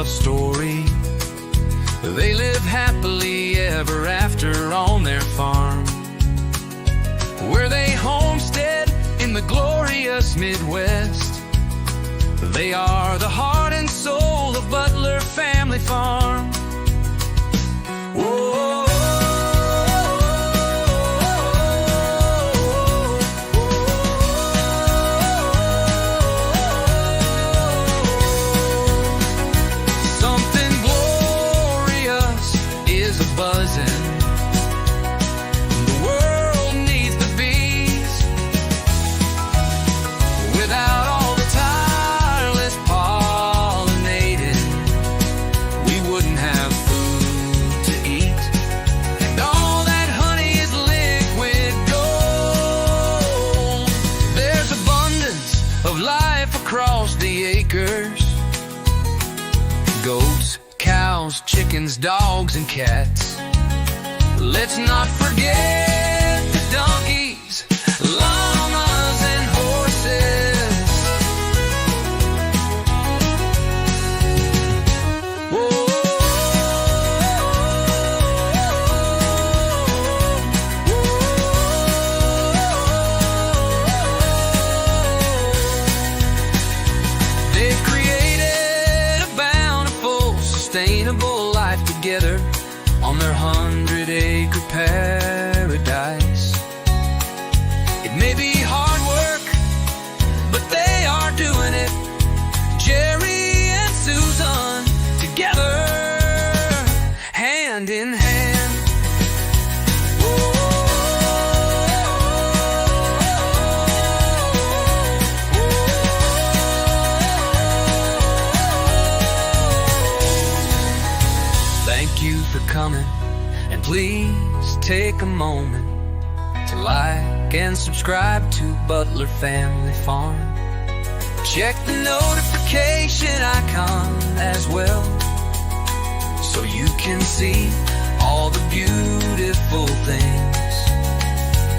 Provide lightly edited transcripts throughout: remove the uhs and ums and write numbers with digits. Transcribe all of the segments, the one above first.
story. They live happily ever after on their farm, where they homestead in the glorious Midwest. They are the heart and soul of Butler Family Farm. Whoa. Goats, cows, chickens, dogs, and cats. Let's not forget the donkeys, llamas, and horses. Whoa. They created a bountiful, sustainable life together on their 100-acre paradise. It may be hard work, but they are doing it. Jerry and Susan together, hand in hand. Thank you for coming, and please take a moment to like and subscribe to Butler Family Farm. Check the notification icon as well, so you can see all the beautiful things,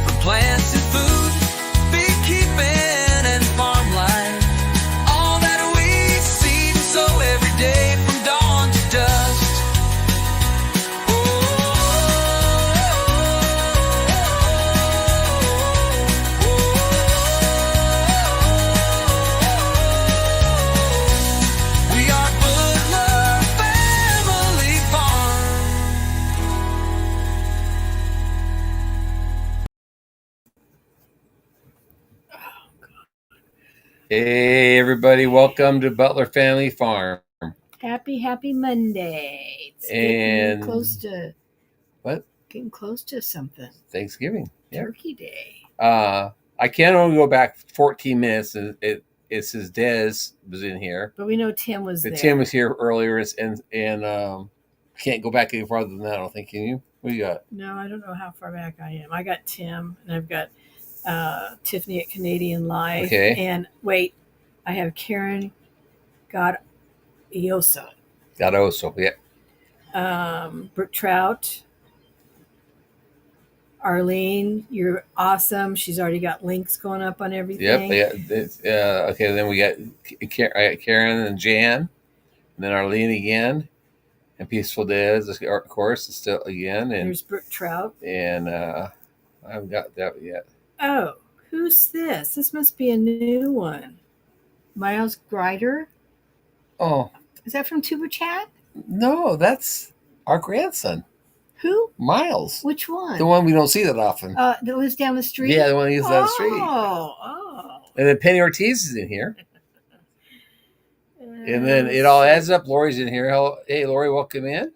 from plants and food, beekeeping and farm life, all that we see and sow every day from dawn to dusk. Hey everybody, welcome to Butler Family Farm. Happy Monday. It's And getting close to what? Getting close to something. Thanksgiving. Yeah. Turkey Day. I can only go back 14 minutes, and it says Dez was in here. But we know Tim was there. Tim was here earlier, and can't go back any farther than that, I don't think. Can you? What do you got? No, I don't know how far back I am. I got Tim, and I've got Tiffany at Canadian Life. Okay. And wait, I have Karen Gadoso, yeah. Brooke Trout, Arlene, you're awesome. She's already got links going up on everything. Yep. Yeah. Okay. Then we got Karen and Jan, and then Arlene again, and Peaceful Dez, of course, is still again. And there's Brooke Trout. And I haven't got that yet. Oh, who's this? This must be a new one. Miles Grider? Oh. Is that from Tuber Chat? No, that's our grandson. Who? Miles. Which one? The one we don't see that often. That lives down the street? Yeah, the one who lives down the street. Oh. And then Penny Ortiz is in here. And then it all adds up. Lori's in here. Hey, Lori, welcome in.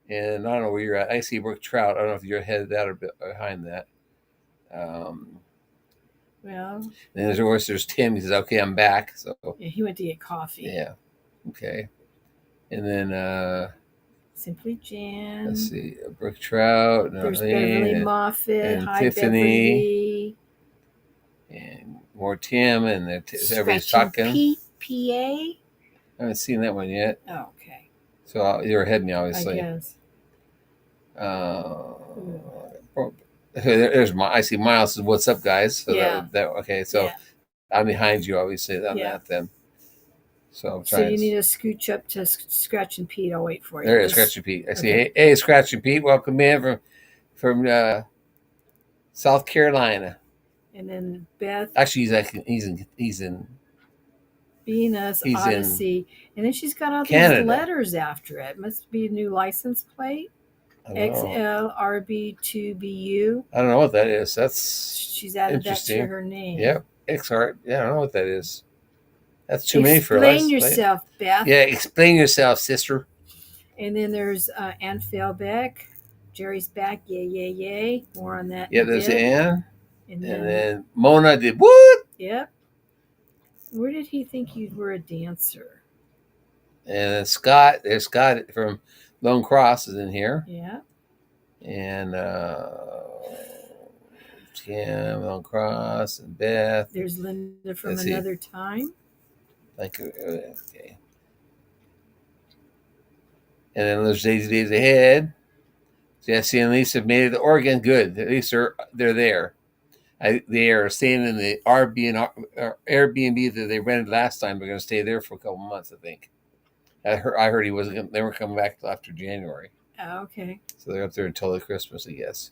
And I don't know where you're at. I see Brooke Trout. I don't know if you're ahead of that or behind that. Well. And there's Tim. He says, okay, I'm back. So yeah, he went to get coffee. Yeah. Okay. And then Simply Jan. Let's see. Brooke Trout. There's Beverly Moffett. And Hi, Tiffany. Beverly. And more Tim. And everybody's talking. PA? I haven't seen that one yet. Oh, okay. So you're ahead of me, obviously. I guess. I see Miles says, "What's up, guys?" So yeah. okay. So yeah. I'm behind you, obviously, on that then. So I'm So trying. you need to scooch up to Scratch and Pete. I'll wait for you. There is Scratchy Pete. I see. Okay. Hey, Scratchy Pete, welcome in from South Carolina. And then Beth, Actually, he's in Venus, he's in Odyssey. And then she's got all these Canada. letters after it. Must be a new license plate. I don't know. XLRB2BU. I don't know what that is. That's She's added that to interesting. her name. Yep. XR. Yeah, I don't know what that is. That's too many for a Explain license plate. yourself, Beth. Yeah, explain yourself, sister. And then there's Ann Beck. Jerry's back. Yay, yay, yay. More on that. Yeah, in a there's bit. Ann. And And then, then Mona did what? yep. Where did he think you were a dancer? And then Scott, there's Scott from Lone Cross is in here. Yeah. And Kim, Lone Cross, and Beth. There's Linda from Let's see. Another Time. Okay. And then there's Days Ahead. Jesse and Lisa made it to Oregon. Good. At least they're there. They are staying in the Airbnb that they rented last time. They're going to stay there for a couple months, I think. I heard he wasn't. They were coming back till after January. Oh, okay. So they're up there until the Christmas, I guess.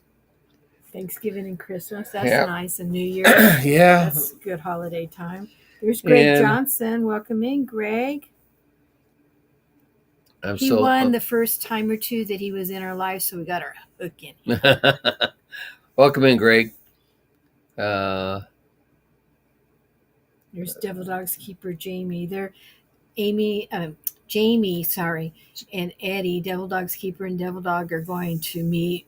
Thanksgiving and Christmas. That's Yeah. nice. And New Year. Yeah. That's good holiday time. There's Greg And Johnson. Welcome in, Greg. I'm He won the first time or two that he was in our life, so we got our hook in. Welcome in, Greg. There's Devil Dog's Keeper Jamie. Jamie, sorry, and Eddie, Devil Dog's Keeper and Devil Dog are going to meet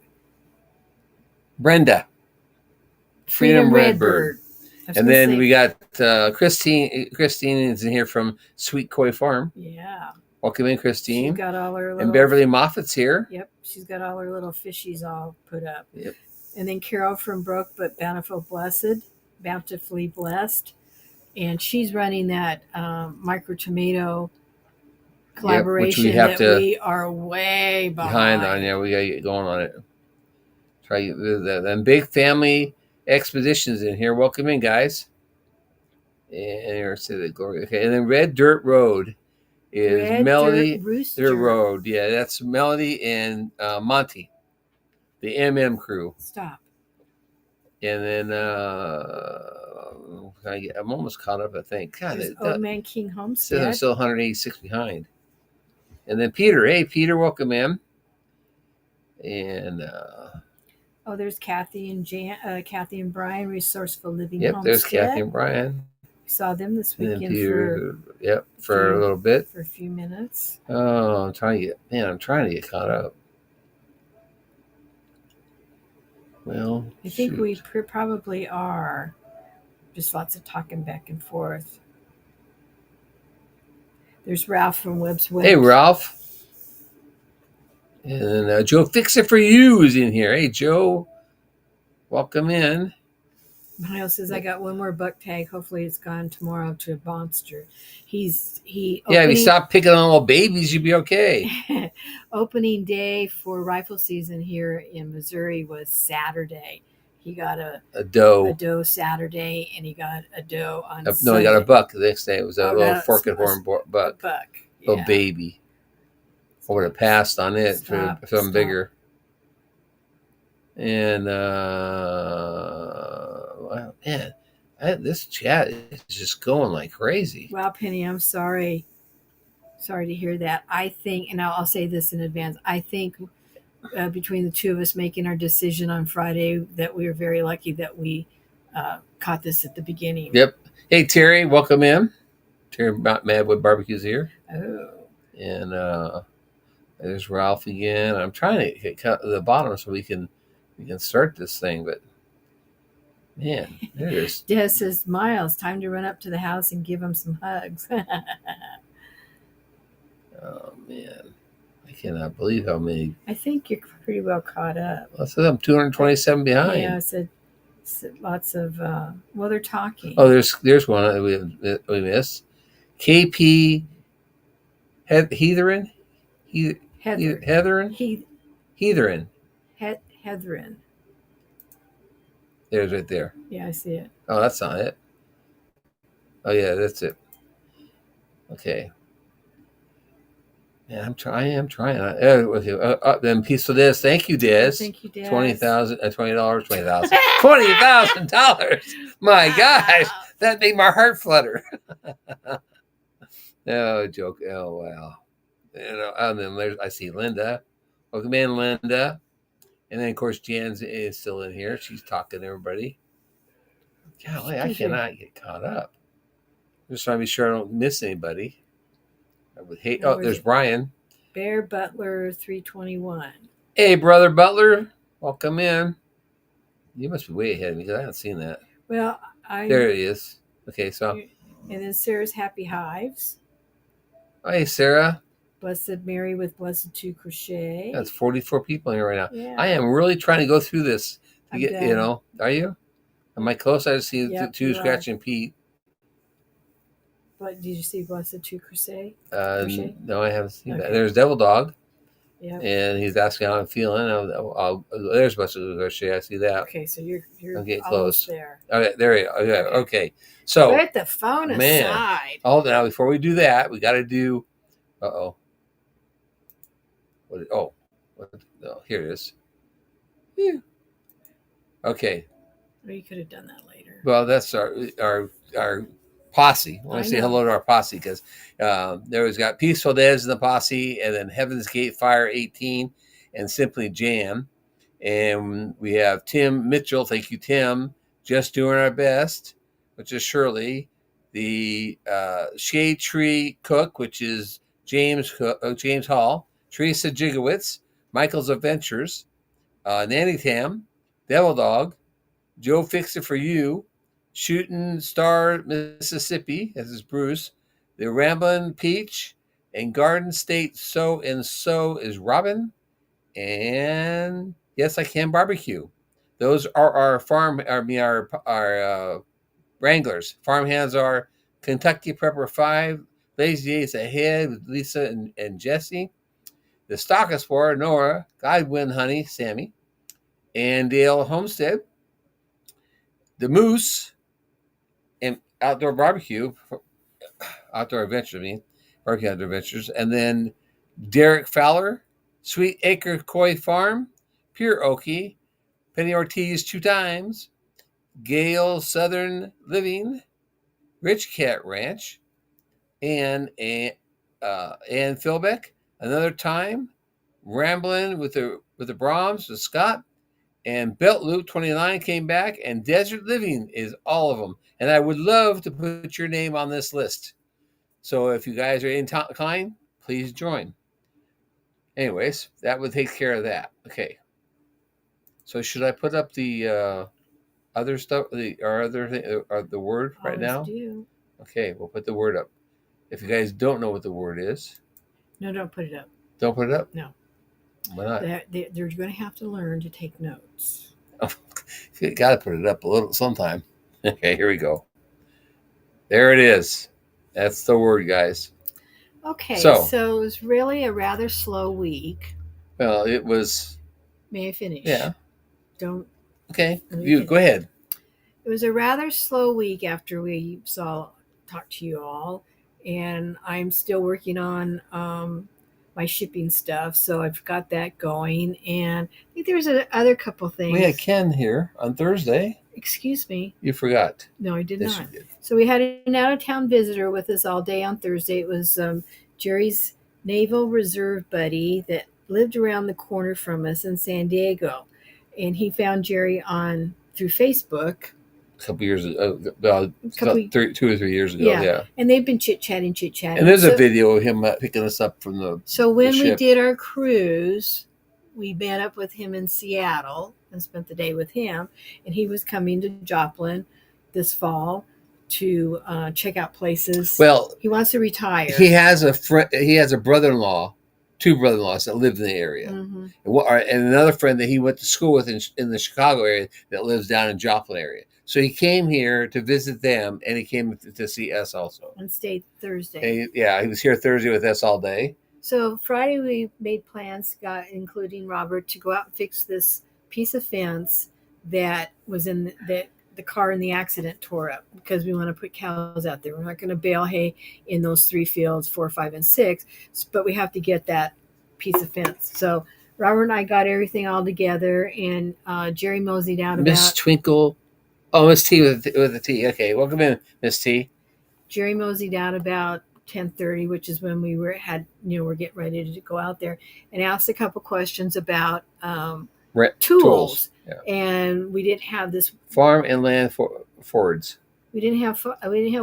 Brenda. Freedom Redbird. And then we got Christine. Christine is in here from Sweet Koi Farm. Yeah. Welcome in, Christine. She's got all her little, and Beverly Moffat's here. Yep. She's got all her little fishies all put up. Yep. And then Carol from Broke but Bountifully Blessed. And she's running that micro tomato collaboration we are way behind on. Yeah, we got to get going on it. Try to get that. Then Big Family Expeditions in here. Welcome in, guys. And here's the glory. Okay, and then Red Dirt Road is Red Melody. Dirt Road. Yeah, that's Melody and Monty, the MM crew. Stop. And then I'm almost caught up, I think. God, Old Man King Homestead. I'm still 186 behind. And then Peter. Hey, Peter, welcome in. And there's Kathy and Kathy and Brian, Resourceful Living Homestead. There's Kathy and Brian. We saw them this weekend for a little bit. For a few minutes. Oh, I'm trying to get caught up. Well, I think we probably are. Just lots of talking back and forth. There's Ralph from Webb's Web. Hey, Ralph. And Joe Fix It For You is in here. Hey, Joe. Welcome in. Miles says, I got one more buck tag. Hopefully it's gone tomorrow to a monster. If you stop picking on little babies, you'd be okay. Opening day for rifle season here in Missouri was Saturday. He got a doe Saturday, and he got a doe on Sunday. No, he got a buck the next day. It was a little fork and horn buck. Little baby. I would have passed on it for something bigger. And wow, man, this chat is just going like crazy. Wow, Penny, I'm sorry to hear that. I think, and I'll say this in advance, I think between the two of us making our decision on Friday that we were very lucky that we caught this at the beginning. Yep. Hey, Terry, welcome in. Terry Madwood Barbecue's here. Oh. And there's Ralph again. I'm trying to get cut to the bottom so we can start this thing, but man, there it is. Des says, Miles, time to run up to the house and give him some hugs. Oh man, I cannot believe how many. I think you're pretty well caught up. I said I'm 227 behind. Yeah, I said lots of. They're talking. Oh, there's one that we missed. KP Heatherin. Heatherin. Heatherin. There's right there. Yeah, I see it. Oh, that's not it. Oh yeah, that's it. Okay. Yeah, I am trying. Then peaceful Des. Thank you, Des. Thank you, Des. $20,000, $20,000. My gosh, that made my heart flutter. No joke. Oh wow. And then I see Linda. Welcome in, Linda. And then of course Jan is still in here. She's talking to everybody. Golly, I cannot get caught up. Just trying to be sure I don't miss anybody. I would hate. Oh, there's Brian. Bear Butler 321. Hey, brother Butler, welcome in. You must be way ahead of me because I haven't seen that. Well, there he is. Okay, so. And then Sarah's Happy Hives. Oh, hey, Sarah. Blessed Mary with Blessed 2 Crochet. That's 44 people here right now. Yeah. I am really trying to go through this. To get, done. Are you? Am I close? I just see two scratching Pete. But did you see Blessed 2 Crochet? No, I haven't seen that. There's Devil Dog. Yeah. And he's asking how I'm feeling. There's Blessed 2 Crochet. I see that. Okay, so you're getting close close. there. Okay, there you go. Okay. So put the phone aside. Hold on. Now, before we do that, we got to do. What? Oh, no, here it is. Yeah. Okay. Well, you could have done that later. Well, that's our posse. I want to say hello to our posse because there was got Peaceful Des in the posse, and then Heaven's Gate Fire 18, and Simply Jam, and we have Tim Mitchell. Thank you, Tim. Just doing our best, which is Shirley. The Shade Tree Cook, which is James Hall. Teresa Jigowitz. Michael's Adventures. Nanny Tam. Devil Dog. Joe Fix It For You. Shooting Star Mississippi, this is Bruce. The Ramblin' Peach. And Garden State So and So is Robin. And Yes I Can Barbecue. Those are our Wranglers. Farmhands are Kentucky Prepper 5. Lazy Days Ahead with Lisa and Jesse. The Stockist for Nora. Godwin Honey, Sammy. And Dale Homestead. The Moose and Outdoor Barbecue, Outdoor Adventure, Barbecue Outdoor Adventures. And then Derek Fowler, Sweet Acre Koi Farm, Pure Okie, Penny Ortiz 2 times, Gale Southern Living, Rich Cat Ranch, and Ann Philbeck, Another Time, Ramblin' with the Brahms with Scott, and Belt Loop 29 came back, and Desert Living is all of them. And I would love to put your name on this list. So if you guys are inclined, please join. Anyways, that would take care of that. Okay. So should I put up the other stuff, the word right now? Do. Okay, we'll put the word up. If you guys don't know what the word is. No, don't put it up. Don't put it up? No. Why not? They're going to have to learn to take notes. You got to put it up a little sometime. Okay, here we go. There it is. That's the word, guys. Okay, so it was really a rather slow week. Well, it was. May I finish? Yeah. Don't. Okay, you go ahead. It was a rather slow week after we talked to you all, and I'm still working on my shipping stuff, so I've got that going. And I think there's other couple things. We had Ken here on Thursday. Excuse me. You forgot. No, I did yes, not. You did. So we had an out-of-town visitor with us all day on Thursday. It was Jerry's Naval Reserve buddy that lived around the corner from us in San Diego, and he found Jerry through Facebook. A couple years ago, 2 or 3 years ago. Yeah. And they've been chit-chatting. And there's a video of him picking us up from the So when the we did our cruise, we met up with him in Seattle and spent the day with him. And he was coming to Joplin this fall to check out places. Well, he wants to retire. He has a brother-in-law, 2 brother-in-laws that lived in the area. Mm-hmm. And another friend that he went to school with in the Chicago area that lives down in Joplin area. So he came here to visit them, and he came to see us also. And stayed Thursday. He was here Thursday with us all day. So Friday we made plans, including Robert, to go out and fix this piece of fence that was in the the car in the accident tore up because we want to put cows out there. We're not going to bale hay in those 3 fields, 4, 5, and 6, but we have to get that piece of fence. So Robert and I got everything all together, and Jerry moseyed out Miss about. Twinkle. Oh, Miss T with a T. Okay, welcome in, Miss T. Jerry moseyed out about 10:30, which is when we're getting ready to go out there, and asked a couple questions about tools. Yeah. And we didn't have this farm and land fords. We didn't have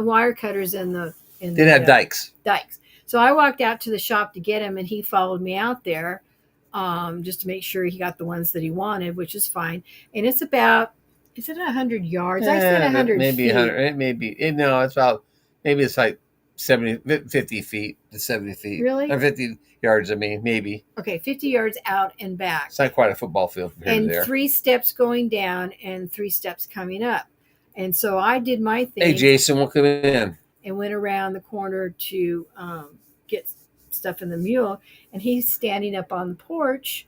wire cutters in the Didn't have dikes. So I walked out to the shop to get him, and he followed me out there, just to make sure he got the ones that he wanted, which is fine. And it's about, is it 100 yards? I said 100 maybe feet. 100. It may be. No, it's about, maybe it's like 50 feet to 70 feet. Really? Or 50 yards, I mean, maybe. Okay, 50 yards out and back. It's not quite a football field compared to there. 3 steps going down and 3 steps coming up. And so I did my thing. Hey, Jason, welcome in. And went around the corner to get stuff in the mule. And he's standing up on the porch,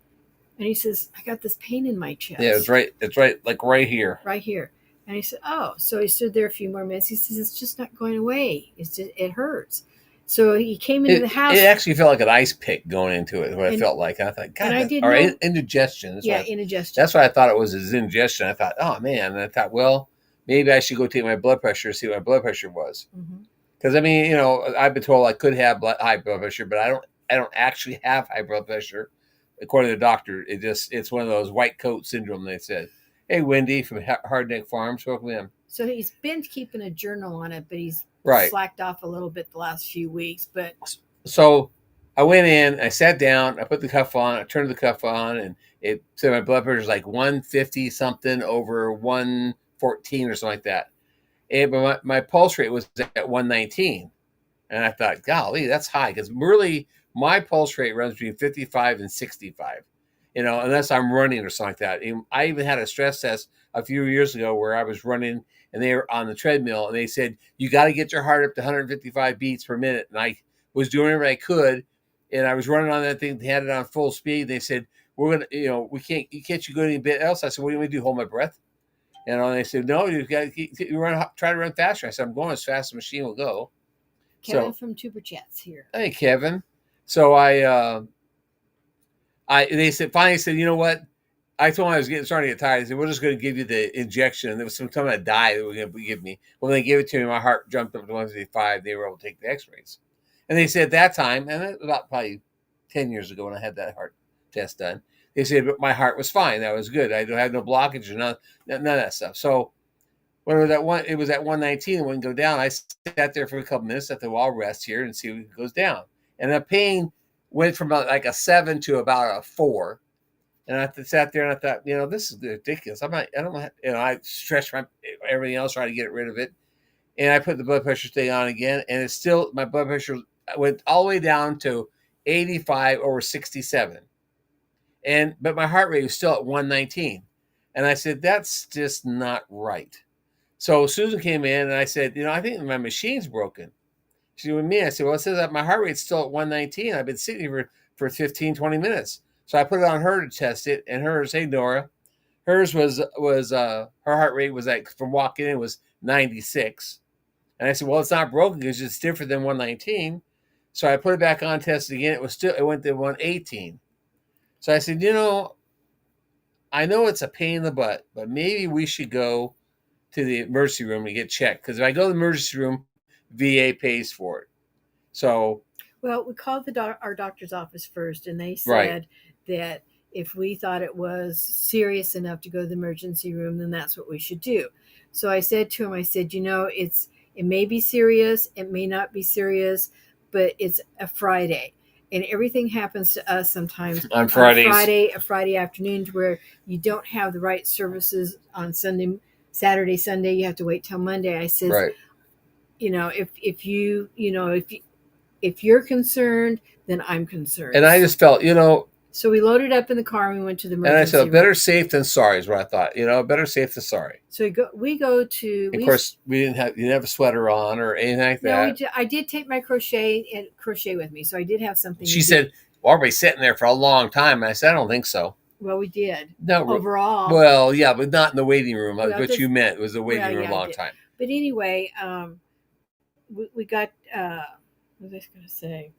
and he says, "I got this pain in my chest." Yeah, it's right. It's right, like right here. Right here. And he said, "Oh." So he stood there a few more minutes. He says, "It's just not going away. It hurts." So he came into the house. It actually felt like an ice pick going into it. What I felt like. I thought, God, indigestion. Indigestion. That's what I thought it was. Is indigestion. I thought, oh man. And I thought, well, maybe I should go take my blood pressure, see what my blood pressure was. Because I mean, I've been told I could have high blood pressure, but I don't actually have high blood pressure. According to the doctor, it's one of those white coat syndrome. They said. Hey, Wendy from Hardneck Farms, welcome in. So he's been keeping a journal on it, but he's slacked off a little bit the last few weeks. But so I went in, I sat down, I put the cuff on, I turned the cuff on, and it said my blood pressure is like 150 something over 114 or something like that. But my pulse rate was at 119. And I thought, golly, that's high. Because really, my pulse rate runs between 55 and 65. Unless I'm running or something like that. I even had a stress test a few years ago where I was running and they were on the treadmill and they said, you got to get your heart up to 155 beats per minute. And I was doing whatever I could. And I was running on that thing. They had it on full speed. They said, we're going to, you can't go any bit else. I said, what do you want me to do? Hold my breath? And they said, no, you've got to try to run faster. I said, I'm going as fast as the machine will go. Kevin from Tuber Chats here. Hey, Kevin. So they finally said, you know what? I told them I was starting to get tired. They said, we're just going to give you the injection. And there was some kind of dye that were going to give me. When they gave it to me, my heart jumped up to 155. They were able to take the x-rays. And they said at that time, and it was about probably 10 years ago when I had that heart test done, they said, but my heart was fine. That was good. I don't have no blockage or none of that stuff. So when it was at 119, it wouldn't go down. I sat there for a couple minutes. I thought, well, I'll rest here and see if it goes down. And the pain went from like a 7 to about a 4. And I sat there and I thought, this is ridiculous. I stretched everything else, trying to get rid of it. And I put the blood pressure thing on again. And it's still, my blood pressure went all the way down to 85 over 67. But my heart rate was still at 119. And I said, that's just not right. So Susan came in and I said, I think my machine's broken. She with me. I said, well, it says that my heart rate's still at 119. I've been sitting here for 15, 20 minutes. So I put it on her to test it. And hers, hey, Nora, hers was her heart rate was like, from walking in, was 96. And I said, well, it's not broken because it's different than 119. So I put it back on, tested again. It went to 118. So I said, I know it's a pain in the butt, but maybe we should go to the emergency room and get checked. Because if I go to the emergency room, VA pays for it. So, well, we called our doctor's office first, and they said that if we thought it was serious enough to go to the emergency room, then that's what we should do. So I said to him, I said, it may be serious, it may not be serious, but it's a Friday. And everything happens to us sometimes on Fridays. A Friday afternoon, to where you don't have the right services on Saturday, Sunday. You have to wait till Monday. I said, if you're concerned, then I'm concerned. And I just felt, So we loaded up in the car and we went to the emergency room. And I said, better safe than sorry is what I thought. Better safe than sorry. So we go to. Of course, you didn't have a sweater on or anything like that. No, I did take my crochet with me, so I did have something. She said, well, everybody's sitting there for a long time. And I said, I don't think so. Well, we did. No, Overall. well, yeah, but not in the waiting room. Well, What just- you meant was the waiting well, room yeah, a I long did. time. But anyway, we got what was I going to say?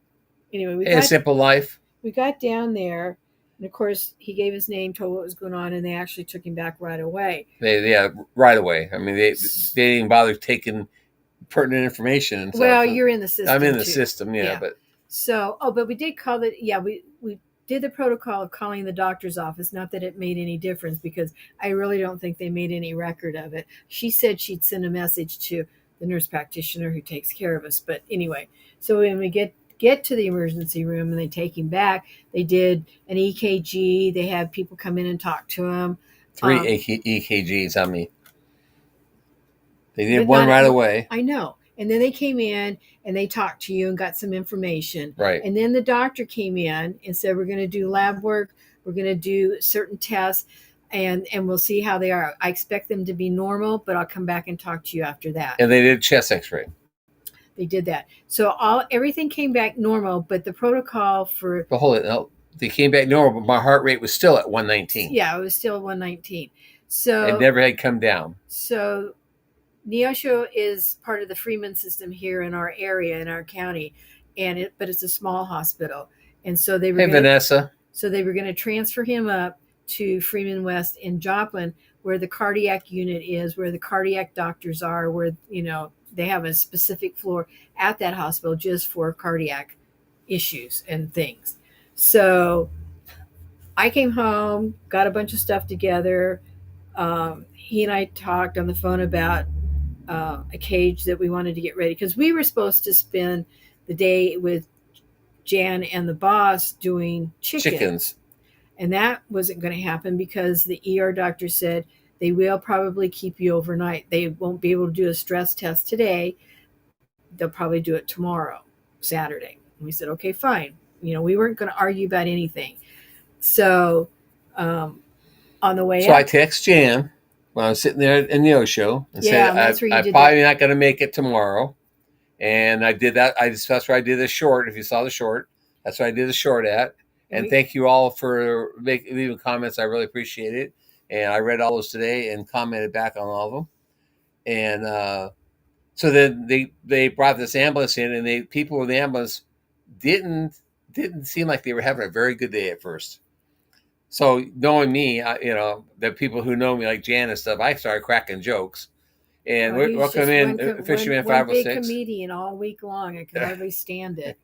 Anyway, Hey, a simple life. we got down there, and of course he gave his name, told what was going on, and they actually took him back right away. Yeah, right away. I mean, they didn't even bother taking pertinent information and stuff. Well, you're in the system. I'm in the too. system, yeah, Yeah. but So, but we did call it. Yeah, we did the protocol of calling the doctor's office. Not that it made any difference, because I really don't think they made any record of it. She said she'd send a message to the nurse practitioner who takes care of us. But anyway, so when we get to the emergency room and they take him back, they did an EKG. They had people come in and talk to him. 3 EKGs on me. They did But one not- right away. I know. And then they came in and they talked to you and got some information. Right. And then the doctor came in and said, we're going to do lab work. We're going to do certain tests and we'll see how they are. I expect them to be normal, but I'll come back and talk to you after that. And they did chest x-ray. They did that. So everything came back normal, but the protocol for... But hold it. No, they came back normal, but my heart rate was still at 119. Yeah, it was still 119. So it never had come down. So Neosho is part of the Freeman system here in our area, in our county, but it's a small hospital. And so they were Vanessa. So they were going to transfer him up to Freeman West in Joplin, where the cardiac unit is, where the cardiac doctors are, where, they have a specific floor at that hospital just for cardiac issues and things. So I came home, got a bunch of stuff together. He and I talked on the phone about a cage that we wanted to get ready, because we were supposed to spend the day with Jan and the boss doing chickens. And that wasn't going to happen because the ER doctor said they will probably keep you overnight. They won't be able to do a stress test today. They'll probably do it tomorrow, Saturday. And we said, okay, fine. We weren't going to argue about anything. So on the way out. I text Jan when I was sitting there in the show and said, I'm probably not going to make it tomorrow. And I did that. That's where I did the short. If you saw the short, that's where I did the short at. And thank you all for leaving comments. I really appreciate it. And I read all those today and commented back on all of them. And so then they brought this ambulance in, and people in the ambulance didn't seem like they were having a very good day at first. So knowing me, the people who know me, like Jan and stuff, I started cracking jokes. And we'll come in, Fisherman 506. One big comedian all week long. I could hardly stand it.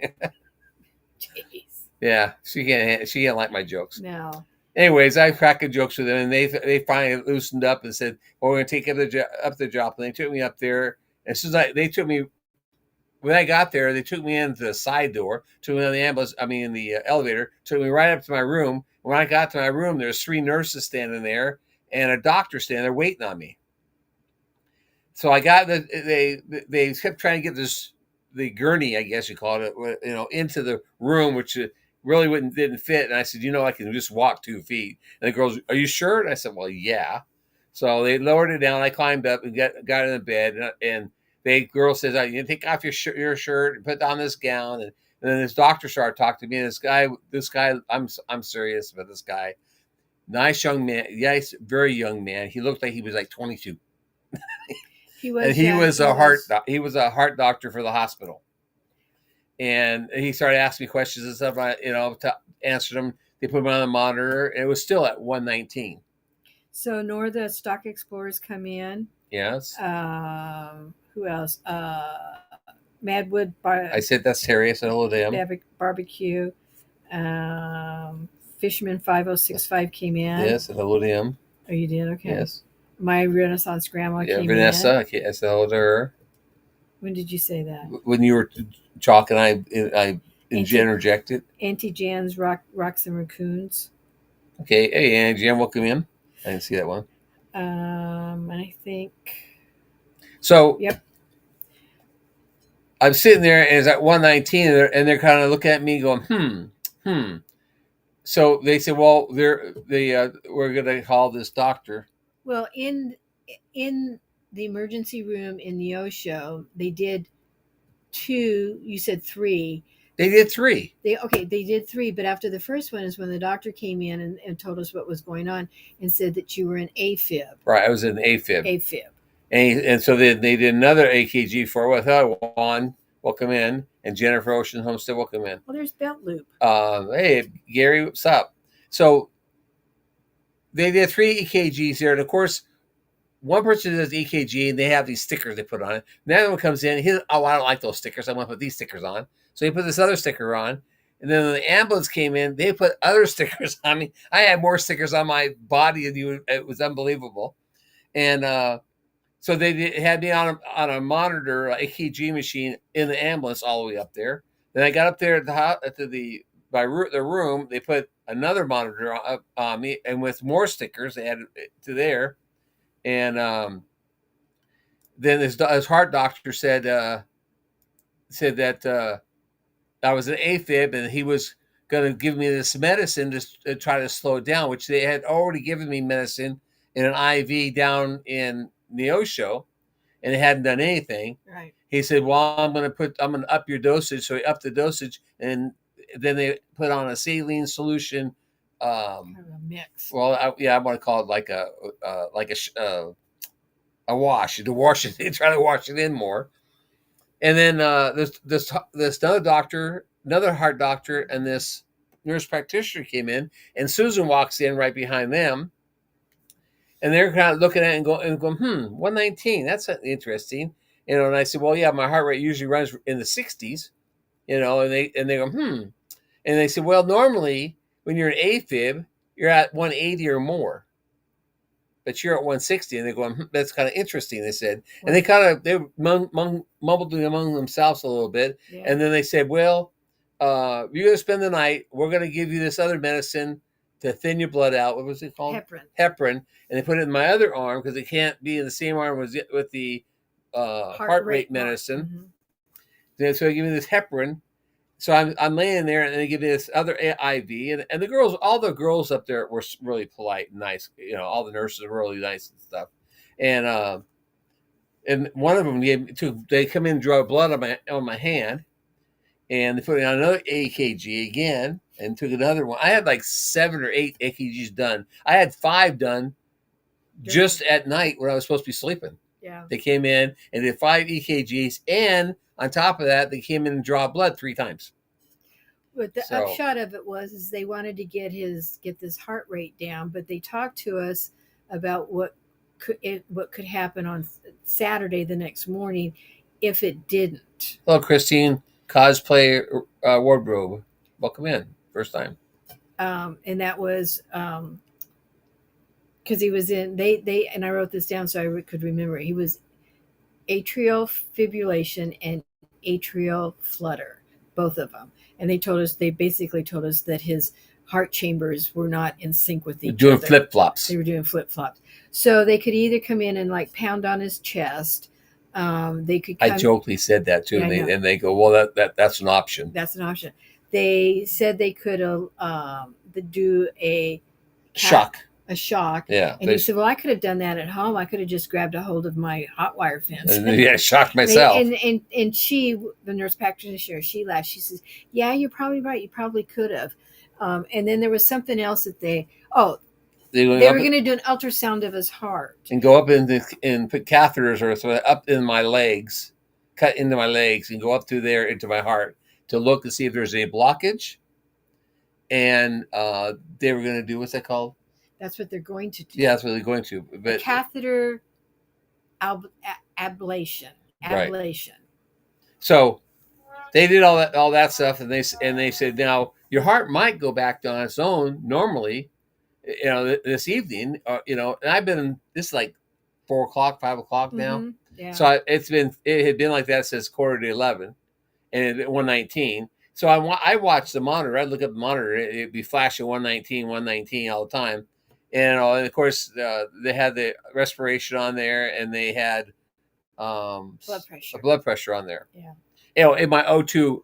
Jeez. Yeah, she can't like my jokes. No. Anyways, I cracking jokes with them, and they finally loosened up and said, "Well, we're going to take up the job." And they took me up there. As soon as they took me, when I got there, they took me into the side door, took me on the in the elevator, took me right up to my room. When I got to my room, there's 3 nurses standing there and a doctor standing there waiting on me. So I got they kept trying to get the gurney, I guess you call it, into the room, which really didn't fit. And I said, I can just walk 2 feet. And the girls, are you sure? And I said, well, yeah. So they lowered it down. I climbed up and got in the bed, and the girl says, you take off your shirt and put on this gown. And then this doctor started talking to me. And this guy, I'm serious about this guy. Nice young man. Yes, very young man. He looked like he was like 22. He was a heart doctor for the hospital. And he started asking me questions and stuff. To answer them. They put him on the monitor, and it was still at 119. So nor the Stock Explorers come in. Yes. Who else? Madwood. I said that's Terry. I said hello to him. Barbecue. Fisherman 5065 came in. Yes, and hello to him. Oh, you did? Okay. Yes. My Renaissance grandma came Vanessa, in. I said hello to her. When did you say that? When you were talking, I interjected. Auntie Jan's Rocks and Raccoons. Okay. Hey, Auntie Jan, welcome in. I didn't see that one. And I think. So. Yep. I'm sitting there, and it's at 119, and they're kind of looking at me going, So they said, well, we're going to call this doctor. Well, in the emergency room in the Osho, they did 2. You said 3. They did 3. They did 3, but after the first one is when the doctor came in and told us what was going on and said that you were in AFib. Right, I was in AFib. AFib. And so they did another AKG for with Juan, welcome in, and Jennifer Ocean Homestead, welcome in. Well, there's Belt Loop. Hey, Gary, what's up? So they did 3 EKGs here, and of course, one person does EKG, and they have these stickers they put on it. And the other one comes in, I don't like those stickers. I'm going to put these stickers on. So he put this other sticker on. And then when the ambulance came in, they put other stickers on me. I had more stickers on my body than you. It was unbelievable. And so they had me on a monitor, a EKG machine in the ambulance all the way up there. Then I got up there at the room. They put another monitor up on me, and with more stickers, they added to there. And then his heart doctor said that I was an AFib, and he was going to give me this medicine to try to slow it down, which they had already given me medicine in an IV down in Neosho, and it hadn't done anything. Right. He said, "Well, I'm going to up your dosage." So he upped the dosage, and then they put on a saline solution. Kind of a mix. Well, I want to call it like a wash to wash it. They try to wash it in more. And then this other doctor, another heart doctor, and this nurse practitioner came in, and Susan walks in right behind them, and they're kind of looking at it and going, 119. That's interesting, And I said, well, yeah, my heart rate usually runs in the 60s, and they go, and they said, well, normally when you're an AFib, you're at 180 or more, but you're at 160, and they're going, that's kind of interesting, they said. And they mumbled among themselves a little bit. Yeah. And then they said, well, you're going to spend the night. We're going to give you this other medicine to thin your blood out. What was it called? Heparin. And they put it in my other arm because it can't be in the same arm with the heart rate medicine. Mm-hmm. So they give me this heparin. So I'm laying there, and they give me this other IV, and the girls, all the girls up there were really polite and nice. All the nurses were really nice and stuff. And one of them they come in and draw blood on my hand, and they put me on another AKG again, and took another one. I had like 7 or 8 AKGs done. I had 5 done just at night when I was supposed to be sleeping. Yeah. They came in and did 5 EKGs, and on top of that, they came in and draw blood 3 times. But the upshot of it is they wanted to get this heart rate down, but they talked to us about what could happen on Saturday the next morning if it didn't. Hello, Christine, cosplay wardrobe. Welcome in, first time. And that was because he was in they and I wrote this down so I could remember. He was atrial fibrillation and atrial flutter, both of them. And they basically told us that his heart chambers were not in sync with each other. Doing flip-flops. They were doing flip-flops. So they could either come in and like pound on his chest. They could I jokingly said that too, and they go, well, that's an option. That's an option. They said they could do a shock. A shock. Yeah. And he said, well, I could have done that at home. I could have just grabbed a hold of my hot wire fence. Yeah, shocked myself. And she, the nurse practitioner, she laughed. She says, yeah, you're probably right. You probably could have. And then there was something else that they were going to do an ultrasound of his heart. And go up and put catheters or so up in my legs, cut into my legs and go up through there into my heart to look to see if there's any blockage. And they were going to do, what's that called? That's what they're going to do. Yeah, that's what they're going to. But catheter ablation. Right. So they did all that stuff, and they said, now your heart might go back on its own normally, this evening, and I've been this like 4 o'clock, 5 o'clock now. Mm-hmm. Yeah. So it had been like that since 10:45, and at 119. So I watched the monitor. I'd look at the monitor. It'd be flashing 119 all the time. And of course, they had the respiration on there, and they had blood pressure on there. Yeah. And my O2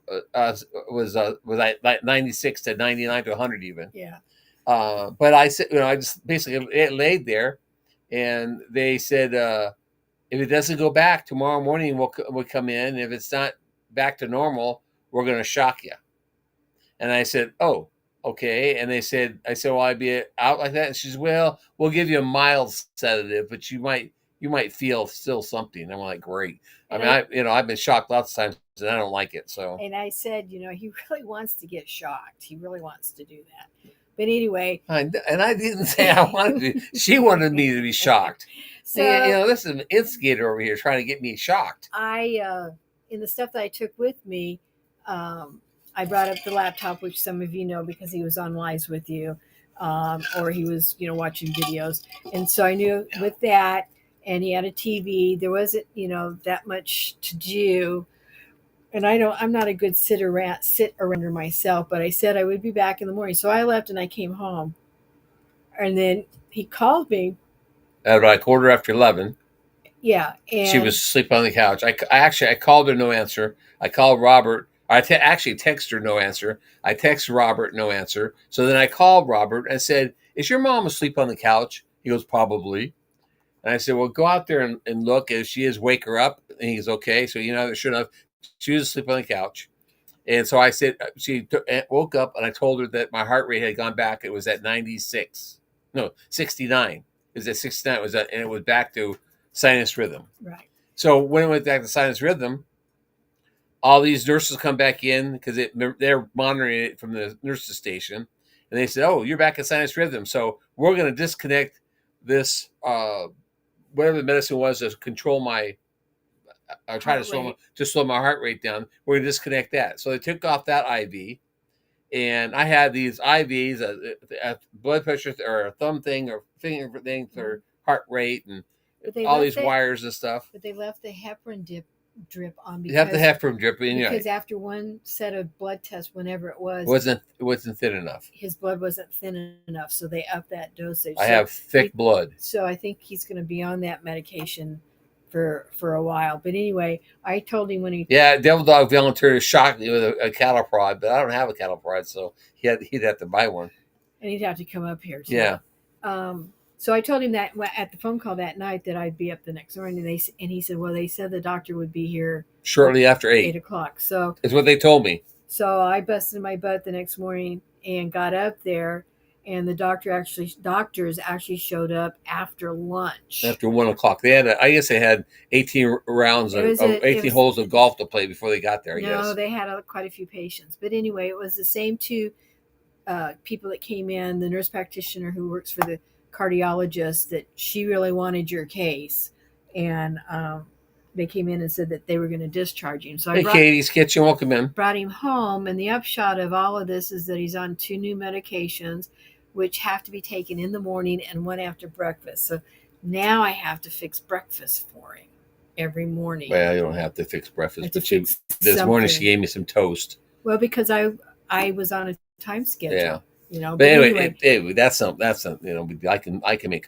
was like 96 to 99 to 100 even. Yeah. But I said, I just basically laid there, and they said, if it doesn't go back tomorrow morning, we'll come in. If it's not back to normal, we're going to shock you. And I said, oh, okay. And I said, well, I'd be out like that. And she says, well, we'll give you a mild sedative, but you might feel still something. I'm like, great. And I've been shocked lots of times and I don't like it. So, and I said, he really wants to get shocked. He really wants to do that. But anyway, I didn't say I wanted to. She wanted me to be shocked. So this is an instigator over here trying to get me shocked. In the stuff that I took with me, I brought up the laptop, which some of you know because he was on Lives with you, or he was, watching videos. And so I knew with that, and he had a TV, there wasn't, that much to do. And I'm not a good sit around myself, but I said I would be back in the morning. So I left and I came home. And then he called me. At about 11:15. Yeah. And she was asleep on the couch. I called her, no answer. I called Robert. Actually texted her, no answer. I texted Robert, no answer. So then I called Robert and said, is your mom asleep on the couch? He goes, probably. And I said, well, go out there and look. If she is, wake her up. And he's okay. So, sure enough, she was asleep on the couch. And so I said, she woke up and I told her that my heart rate had gone back. It was at 69. It was at 69. And it was back to sinus rhythm. Right. So when it went back to sinus rhythm, all these nurses come back in because they're monitoring it from the nurses station. And they said, oh, you're back at sinus rhythm. So we're going to disconnect this, whatever the medicine was to control my, I try to slow my heart rate down. We're going to disconnect that. So they took off that IV. And I had these IVs, a blood pressure or a thumb thing or finger thing for heart rate and all these wires and stuff. But they left the heparin drip on. You have the heparin drip in, because after one set of blood tests, whenever it wasn't thin enough. His blood wasn't thin enough, so they upped that dosage. I have thick blood, so I think he's going to be on that medication for a while. But anyway, I told him when he Devil Dog volunteered to shock me with a cattle prod, but I don't have a cattle prod, so he'd have to buy one, and he'd have to come up here too. Yeah. So I told him that at the phone call that night that I'd be up the next morning. And he said, well, they said the doctor would be here shortly after 8 o'clock. So it's what they told me. So I busted my butt the next morning and got up there, and the doctors actually showed up after lunch. After 1 o'clock, I guess they had 18 rounds of 18 holes of golf to play before they got there. No, they had quite a few patients, but anyway, it was the same two people that came in. The nurse practitioner who works for the cardiologist, that she really wanted your case, and they came in and said that they were going to discharge him. So Katie's kitchen, welcome in. Brought him home, and the upshot of all of this is that he's on 2 new medications, which have to be taken in the morning and one after breakfast. So now I have to fix breakfast for him every morning. Well, you don't have to fix breakfast, but this morning she gave me some toast. Well, because I was on a time schedule. Yeah. But anyway, that's something. I can make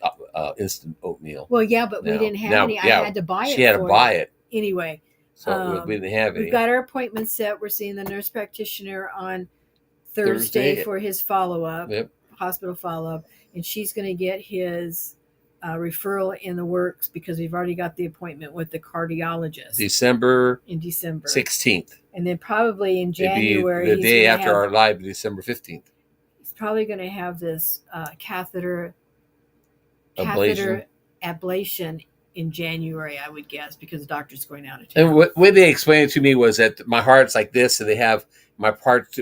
instant oatmeal. Well, yeah, but we didn't have any. I had to buy it. She had to buy it anyway. So we didn't have any. We've got our appointment set. We're seeing the nurse practitioner on Thursday for his follow-up, hospital follow-up, and she's going to get his referral in the works because we've already got the appointment with the cardiologist. December 16th, and then probably in January, the day after our live, December 15th. Probably going to have this catheter ablation in January, I would guess, because the doctor's going out of town. And what they explained to me was that my heart's like this, and they have my part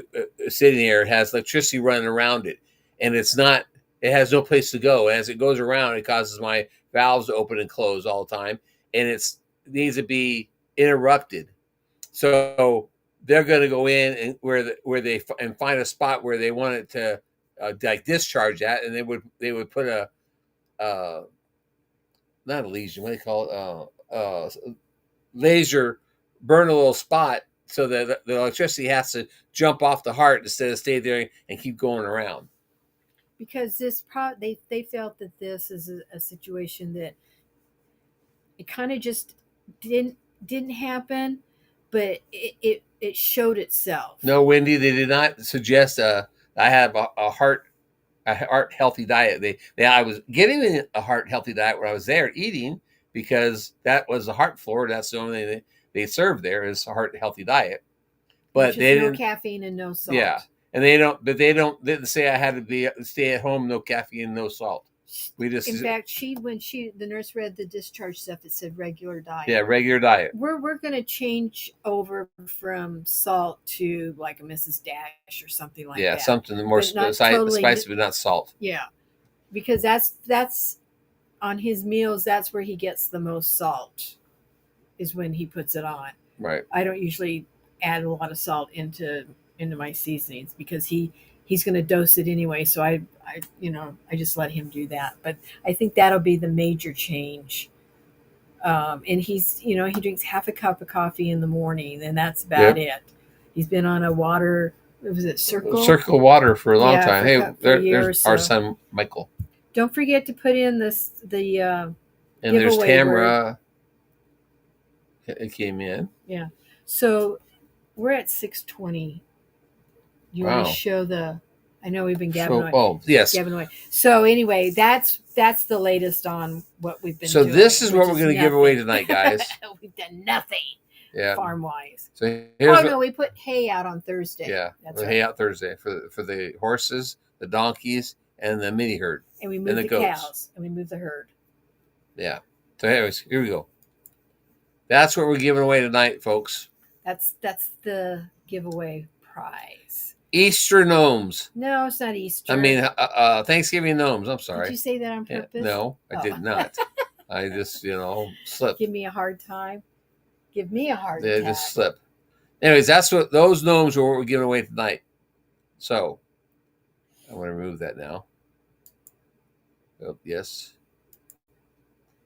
sitting there. It has electricity running around it, and it has no place to go. And as it goes around, it causes my valves to open and close all the time, and it needs to be interrupted. So they're going to go in and where they find a spot where they want it to discharge that, and they would put a not a lesion, what do they call it? Laser, burn a little spot so that the electricity has to jump off the heart instead of stay there and keep going around. Because they felt that this is a situation that it kind of just didn't happen, but it showed itself. No, Wendy, they did not suggest I have a heart healthy diet. I was getting a heart healthy diet when I was there eating, because that was the heart floor. That's the only thing they serve there is a heart healthy diet. But they no caffeine and no salt. Yeah, And they don't, but they didn't say I had to stay at home, no caffeine, no salt. We just, In fact, the nurse read the discharge stuff, it said regular diet. yeah, regular diet. We're gonna change over from salt to like a Mrs. Dash or something like that. Yeah, something more But not spicy, but not salt. Yeah, because that's on his meals. That's where he gets the most salt, is when he puts it on. Right. I don't usually add a lot of salt into my seasonings because he's going to dose it anyway. So I just let him do that. But I think that'll be the major change. And he drinks half a cup of coffee in the morning, and that's about it. He's been on a water. Was it Circle water for a long time? There's our son Michael. Don't forget to put in the and there's Tamara. It came in. Yeah. So we're at 6:20. You want to show the? I know we've been gabbing away. Oh, yes. Gabbing away. So anyway, that's the latest on what we've been doing. So this is what we're going to give away tonight, guys. We've done nothing. Yeah. Farm wise. So we put hay out on Thursday. Yeah. That's hay out Thursday for the horses, the donkeys, and the mini herd. And we moved the cows and we moved the herd. Yeah. So anyways, here we go. That's what we're giving away tonight, folks. That's the giveaway prize. Easter gnomes. No, it's not Easter. I mean, Thanksgiving gnomes. I'm sorry. Did you say that on purpose? No, I did not. I just, slipped. Give me a hard time. Give me a hard time. Just slip. Anyways, that's what those gnomes are what we're giving away tonight. So, I want to remove that now. Oh, yes.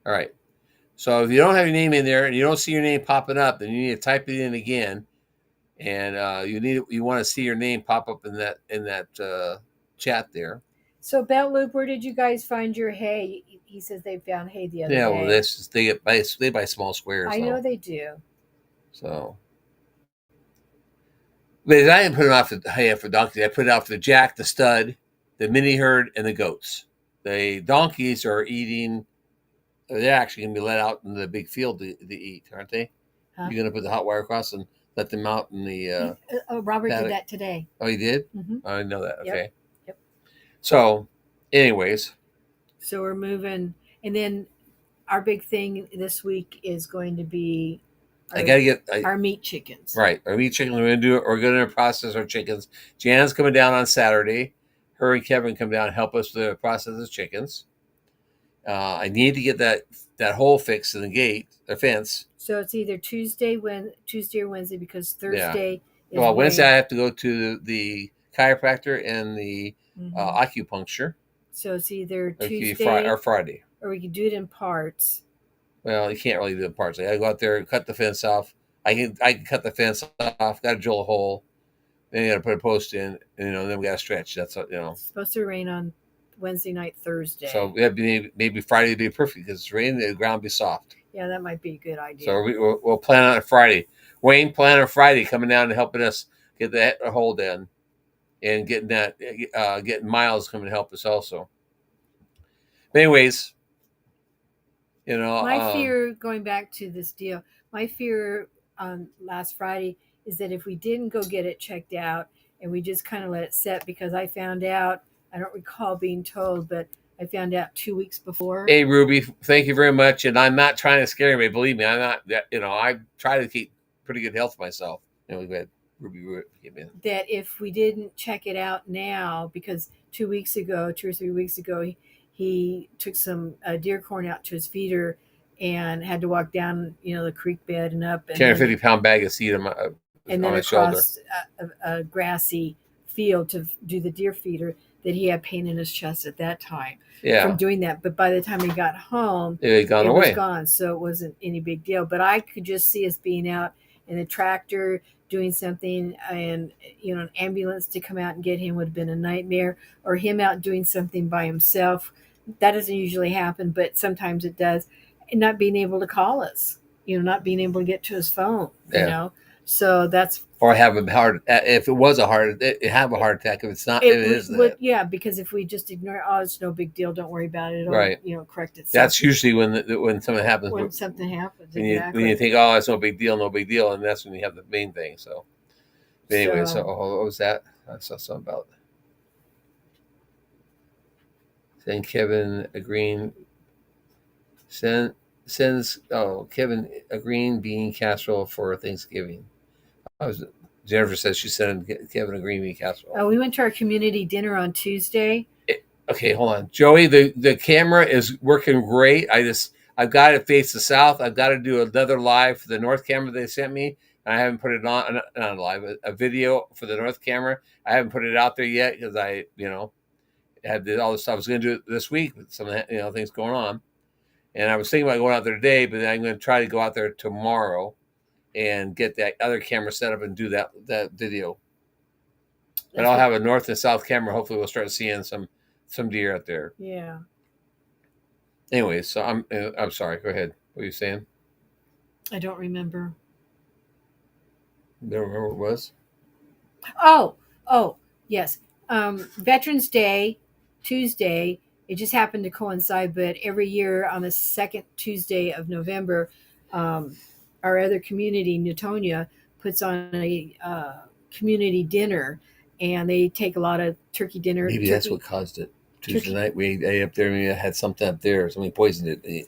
All right. So if you don't have your name in there and you don't see your name popping up, then you need to type it in again, and you want to see your name pop up in that chat there. So Belt Loop, where did you guys find your hay? He says they found hay the other day. Yeah, well, they buy small squares. I know they do. So, but I didn't put it off the hay for donkeys. I put it out for the jack, the stud, the mini herd, and the goats. The donkeys are eating. They're actually going to be let out in the big field to eat, aren't they? Huh? You're going to put the hot wire across and let them out in the. Robert paddock. Did that today. Oh, he did? Mm-hmm. I didn't know that. Okay. Yep. So, anyways. So we're moving, and then our big thing this week is going to be. I got to get our meat chickens. Right, our meat chickens. We're going to do it. We're going to process our chickens. Jan's coming down on Saturday. Her and Kevin come down and help us to process the chickens. I need to get that hole fixed in the gate, the fence. So it's either Tuesday or Wednesday because Thursday. Yeah. Well, Wednesday I have to go to the chiropractor and the acupuncture. So it's either Tuesday or Friday, or we could do it in parts. Well, you can't really do it in parts. I got to go out there, cut the fence off. I can cut the fence off. Got to drill a hole. Then you got to put a post in, and then we got to stretch. That's It's supposed to rain on Wednesday night, Thursday. So maybe Friday would be perfect because it's raining, the ground be soft. Yeah, that might be a good idea. So we'll plan on Friday. Wayne plan on Friday coming down and helping us get that hole in, and getting Miles coming to help us also. But anyways, my fear, going back to this deal, my fear last Friday is that if we didn't go get it checked out and we just kind of let it set, because I found out, I don't recall being told, but I found out 2 weeks before. Hey, Ruby, thank you very much. And I'm not trying to scare anybody. Believe me, I'm not. I try to keep pretty good health myself. Go ahead, Ruby. That if we didn't check it out now, because 2 or 3 weeks ago, he took some deer corn out to his feeder and had to walk down, the creek bed and up. And 250-pound bag of seed on my across a grassy field to do the deer feeder. That he had pain in his chest at that time from doing that. But by the time he got home, it was gone. So it wasn't any big deal. But I could just see us being out in the tractor doing something, and an ambulance to come out and get him would have been a nightmare, or him out doing something by himself. That doesn't usually happen, but sometimes it does. And not being able to call us, not being able to get to his phone, So that's. Or have a heart. If it was a heart, have a heart attack. If it's not, it isn't. Yeah, because if we just ignore, it's no big deal. Don't worry about it. It'll, right. Correct itself. That's usually when something happens. When something happens, when exactly. You think, it's no big deal, and that's when you have the main thing. So, anyway, so what was that? I saw something about saying Kevin agreeing sends Kevin a green bean casserole for Thanksgiving. I was Jennifer says she sent Kevin a green bean casserole. We went to our community dinner on Tuesday. Okay, hold on, Joey. The camera is working great. I've got it face the south. I've got to do another live for the north camera they sent me. I haven't put it on, not live, a video for the north camera. I haven't put it out there yet because I had all this stuff. I was going to do it this week with some things going on, and I was thinking about going out there today, but then I'm going to try to go out there tomorrow and get that other camera set up and do that video. But I'll have a north and south camera. Hopefully, we'll start seeing some deer out there. Yeah. Anyway, so I'm sorry. Go ahead. What are you saying? I don't remember. You don't remember what it was? Oh, yes. Veterans Day, Tuesday. It just happened to coincide, but every year on the second Tuesday of November, our other community, Newtonia, puts on a community dinner, and they take a lot of turkey dinner. Maybe that's what caused it. Tuesday night, we ate up there. Maybe I had something up there. Somebody poisoned it. It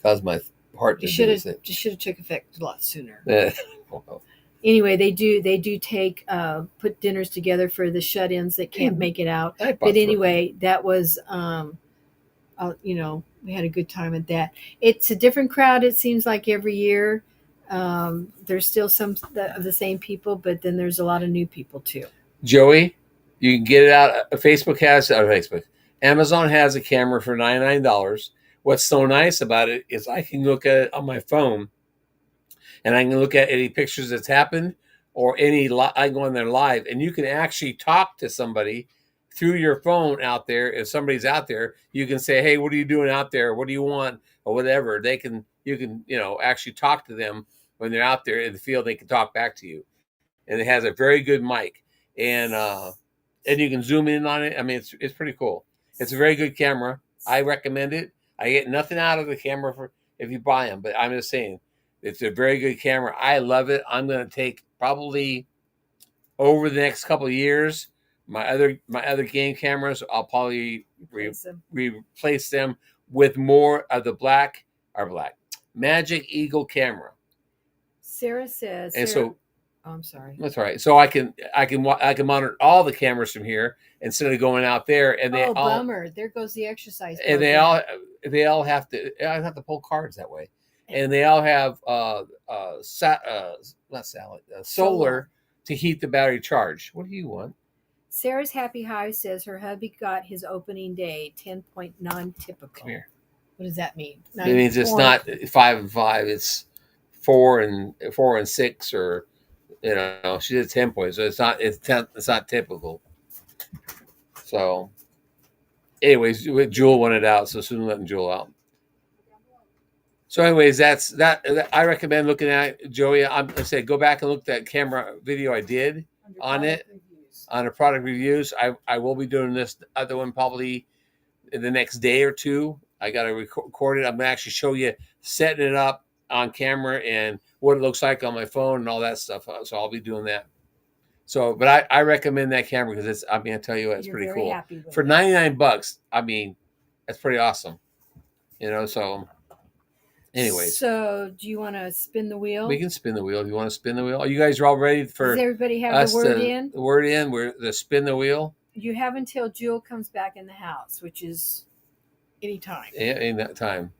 caused my heart to do this. Just should have took effect a lot sooner. Well, Anyway, they do take put dinners together for the shut-ins that can't make it out. But anyway, that was we had a good time at that. It's a different crowd. It seems like every year. There's still some of the same people, but then there's a lot of new people too. Joey, you can get it out. Amazon has a camera for $99. What's so nice about it is I can look at it on my phone, and I can look at any pictures that's happened or I go on there live, and you can actually talk to somebody through your phone out there. If somebody's out there, you can say, "Hey, what are you doing out there? What do you want?" or whatever. You can actually talk to them when they're out there in the field. They can talk back to you, and it has a very good mic, and you can zoom in on it. I mean, it's pretty cool. It's a very good camera. I recommend it. I get nothing out of the camera if you buy them, but I'm just saying it's a very good camera. I love it. I'm going to take probably over the next couple of years my other game cameras. I'll probably replace them with more of the black Magic Eagle camera. Sarah says, and so. Oh, I'm sorry. That's all right. So I can monitor all the cameras from here instead of going out there. And they bummer! There goes the exercise. And they all have to. I have to pull cards that way, and they all have solar to heat the battery charge. What do you want? Sarah's Happy Hive says her hubby got his opening day 10.9 typical. Come here. What does that mean? It means it's not 5 and 5. It's 4 and 6 or. She did 10 points, so it's not typical. So, anyways, Jewel wanted out, so soon letting Jewel out. So, anyways, that's that. I recommend looking at Joey. I'm gonna say go back and look at that camera video I did on it on the product reviews. I will be doing this other one probably in the next day or two. I got to record it. I'm gonna actually show you setting it up on camera and what it looks like on my phone and all that stuff. So I'll be doing that. So, but I recommend that camera because I tell you what, it's pretty cool. For $99, that's pretty awesome. So anyways. So do you want to spin the wheel? We can spin the wheel. If you want to spin the wheel? You guys are all ready for Does everybody have the word in? The word in, we're the spin the wheel. You have until Jewel comes back in the house, which is any time. Yeah, in that time.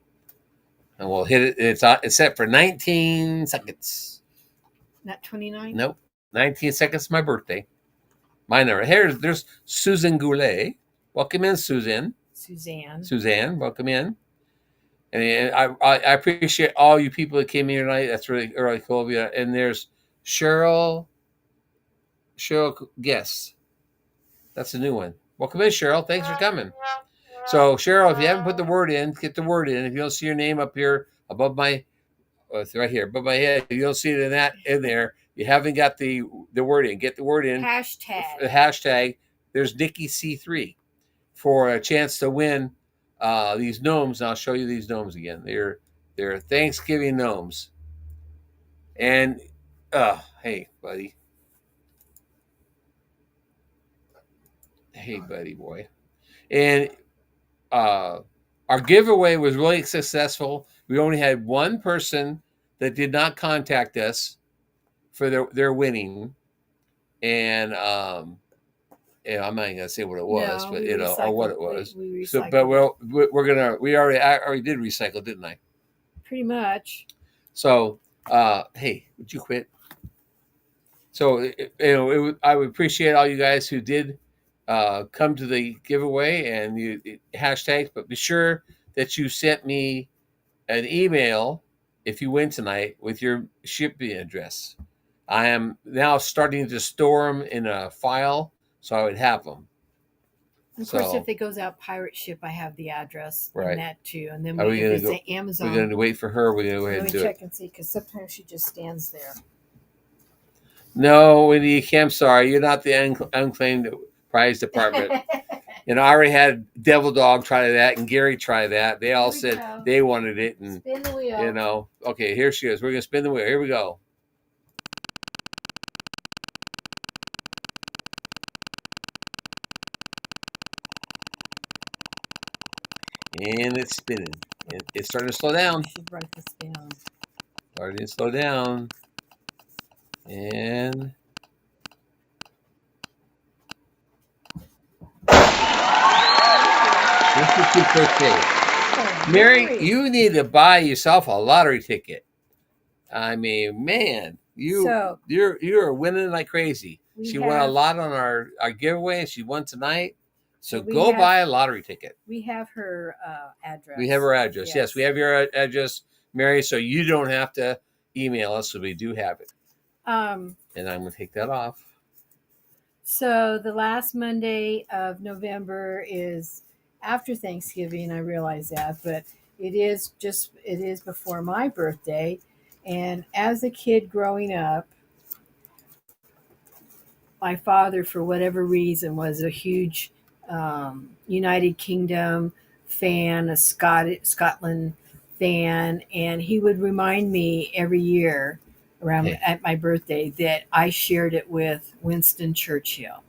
And we'll hit it. It's set for 19 seconds. Not 29? Nope. 19 seconds, my birthday. My number. There's Susan Goulet. Welcome in, Susan. Suzanne, welcome in. And I appreciate all you people that came here tonight. That's really cool of you. And there's Cheryl Guess. That's a new one. Welcome in, Cheryl. Thanks for coming. So, Cheryl, if you haven't put the word in, get the word in. If you don't see your name up here above it's right here above my head, if you don't see it in there, you haven't got the word in. Get the word in. Hashtag. There's Nikki C3 for a chance to win these gnomes. And I'll show you these gnomes again. They're Thanksgiving gnomes. And hey, buddy. Hey, buddy boy. And our giveaway was really successful. We only had one person that did not contact us for their winning, and I'm not even gonna say what it was, No, but we or what recycled. it was. We So, but recycled it. I already did recycle, didn't I? Pretty much. So, hey, would you quit? So, I would appreciate all you guys who did come to the giveaway and hashtags, but be sure that you sent me an email if you win tonight with your shipping address. I am now starting to store them in a file so I would have them. Of course, if it goes out pirate ship, I have the address and that too. And then if it's at Amazon, we're going to wait for her. We're going to go ahead and do it. Let me check and see, because sometimes she just stands there. No, Wendy, I'm sorry. You're not the unclaimed prize department. And I already had Devil Dog try that and Gary try that. They all said they wanted it. And spin the wheel. Okay, here she is. We're going to spin the wheel. Here we go. And it's spinning. It's starting to slow down. You should write this down. Starting to slow down. And this is birthday. Mary, you need to buy yourself a lottery ticket. I mean, man, you're winning like crazy. She won a lot on our giveaway, and she won tonight. So go buy a lottery ticket. We have her address. We have her address. Yes, we have your address, Mary. So you don't have to email us. So we do have it. And I'm going to take that off. So the last Monday of November is after Thanksgiving. I realize that, but it is before my birthday. And as a kid growing up, my father, for whatever reason, was a huge United Kingdom fan, a Scotland fan, and he would remind me every year at my birthday that I shared it with Winston Churchill.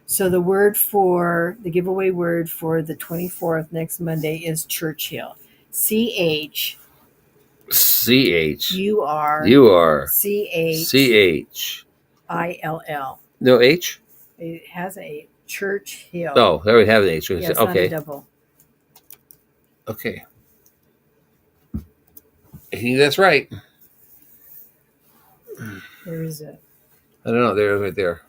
So the giveaway word for the 24th next Monday is Churchill. CH. You are. CH. ILL. No H? It has a Churchill. Oh, there we have an H. Yeah, it's not a double. Okay. I think that's right. Where is it? I don't know. There, right there.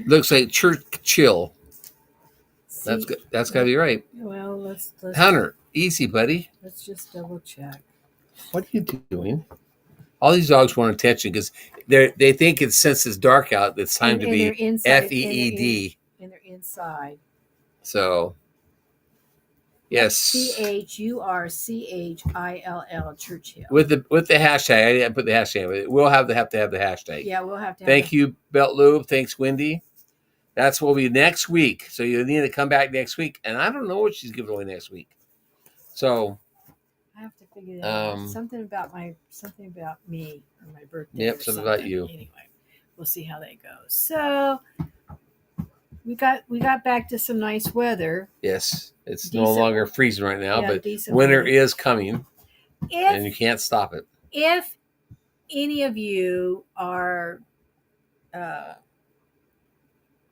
Looks like Churchill. That's good. That's got to be right. Well, let's Hunter, easy, buddy. Let's just double check. What are you doing? All these dogs want attention because they think since it's dark out, it's time to be FEED. And they're inside. So, yes. CHURCHILL Churchill. With the hashtag, I didn't put the hashtag. We'll have to have the hashtag. Yeah, we'll have to. Thank you, Belt Lube. Thanks, Wendy. That's what will be next week. So you need to come back next week, and I don't know what she's giving away next week. So I have to figure that out. Something about me or my birthday. Yep, something about you. Anyway, we'll see how that goes. So we got back to some nice weather. Yes, it's no longer freezing right now, but winter weather is coming, and you can't stop it. If any of you are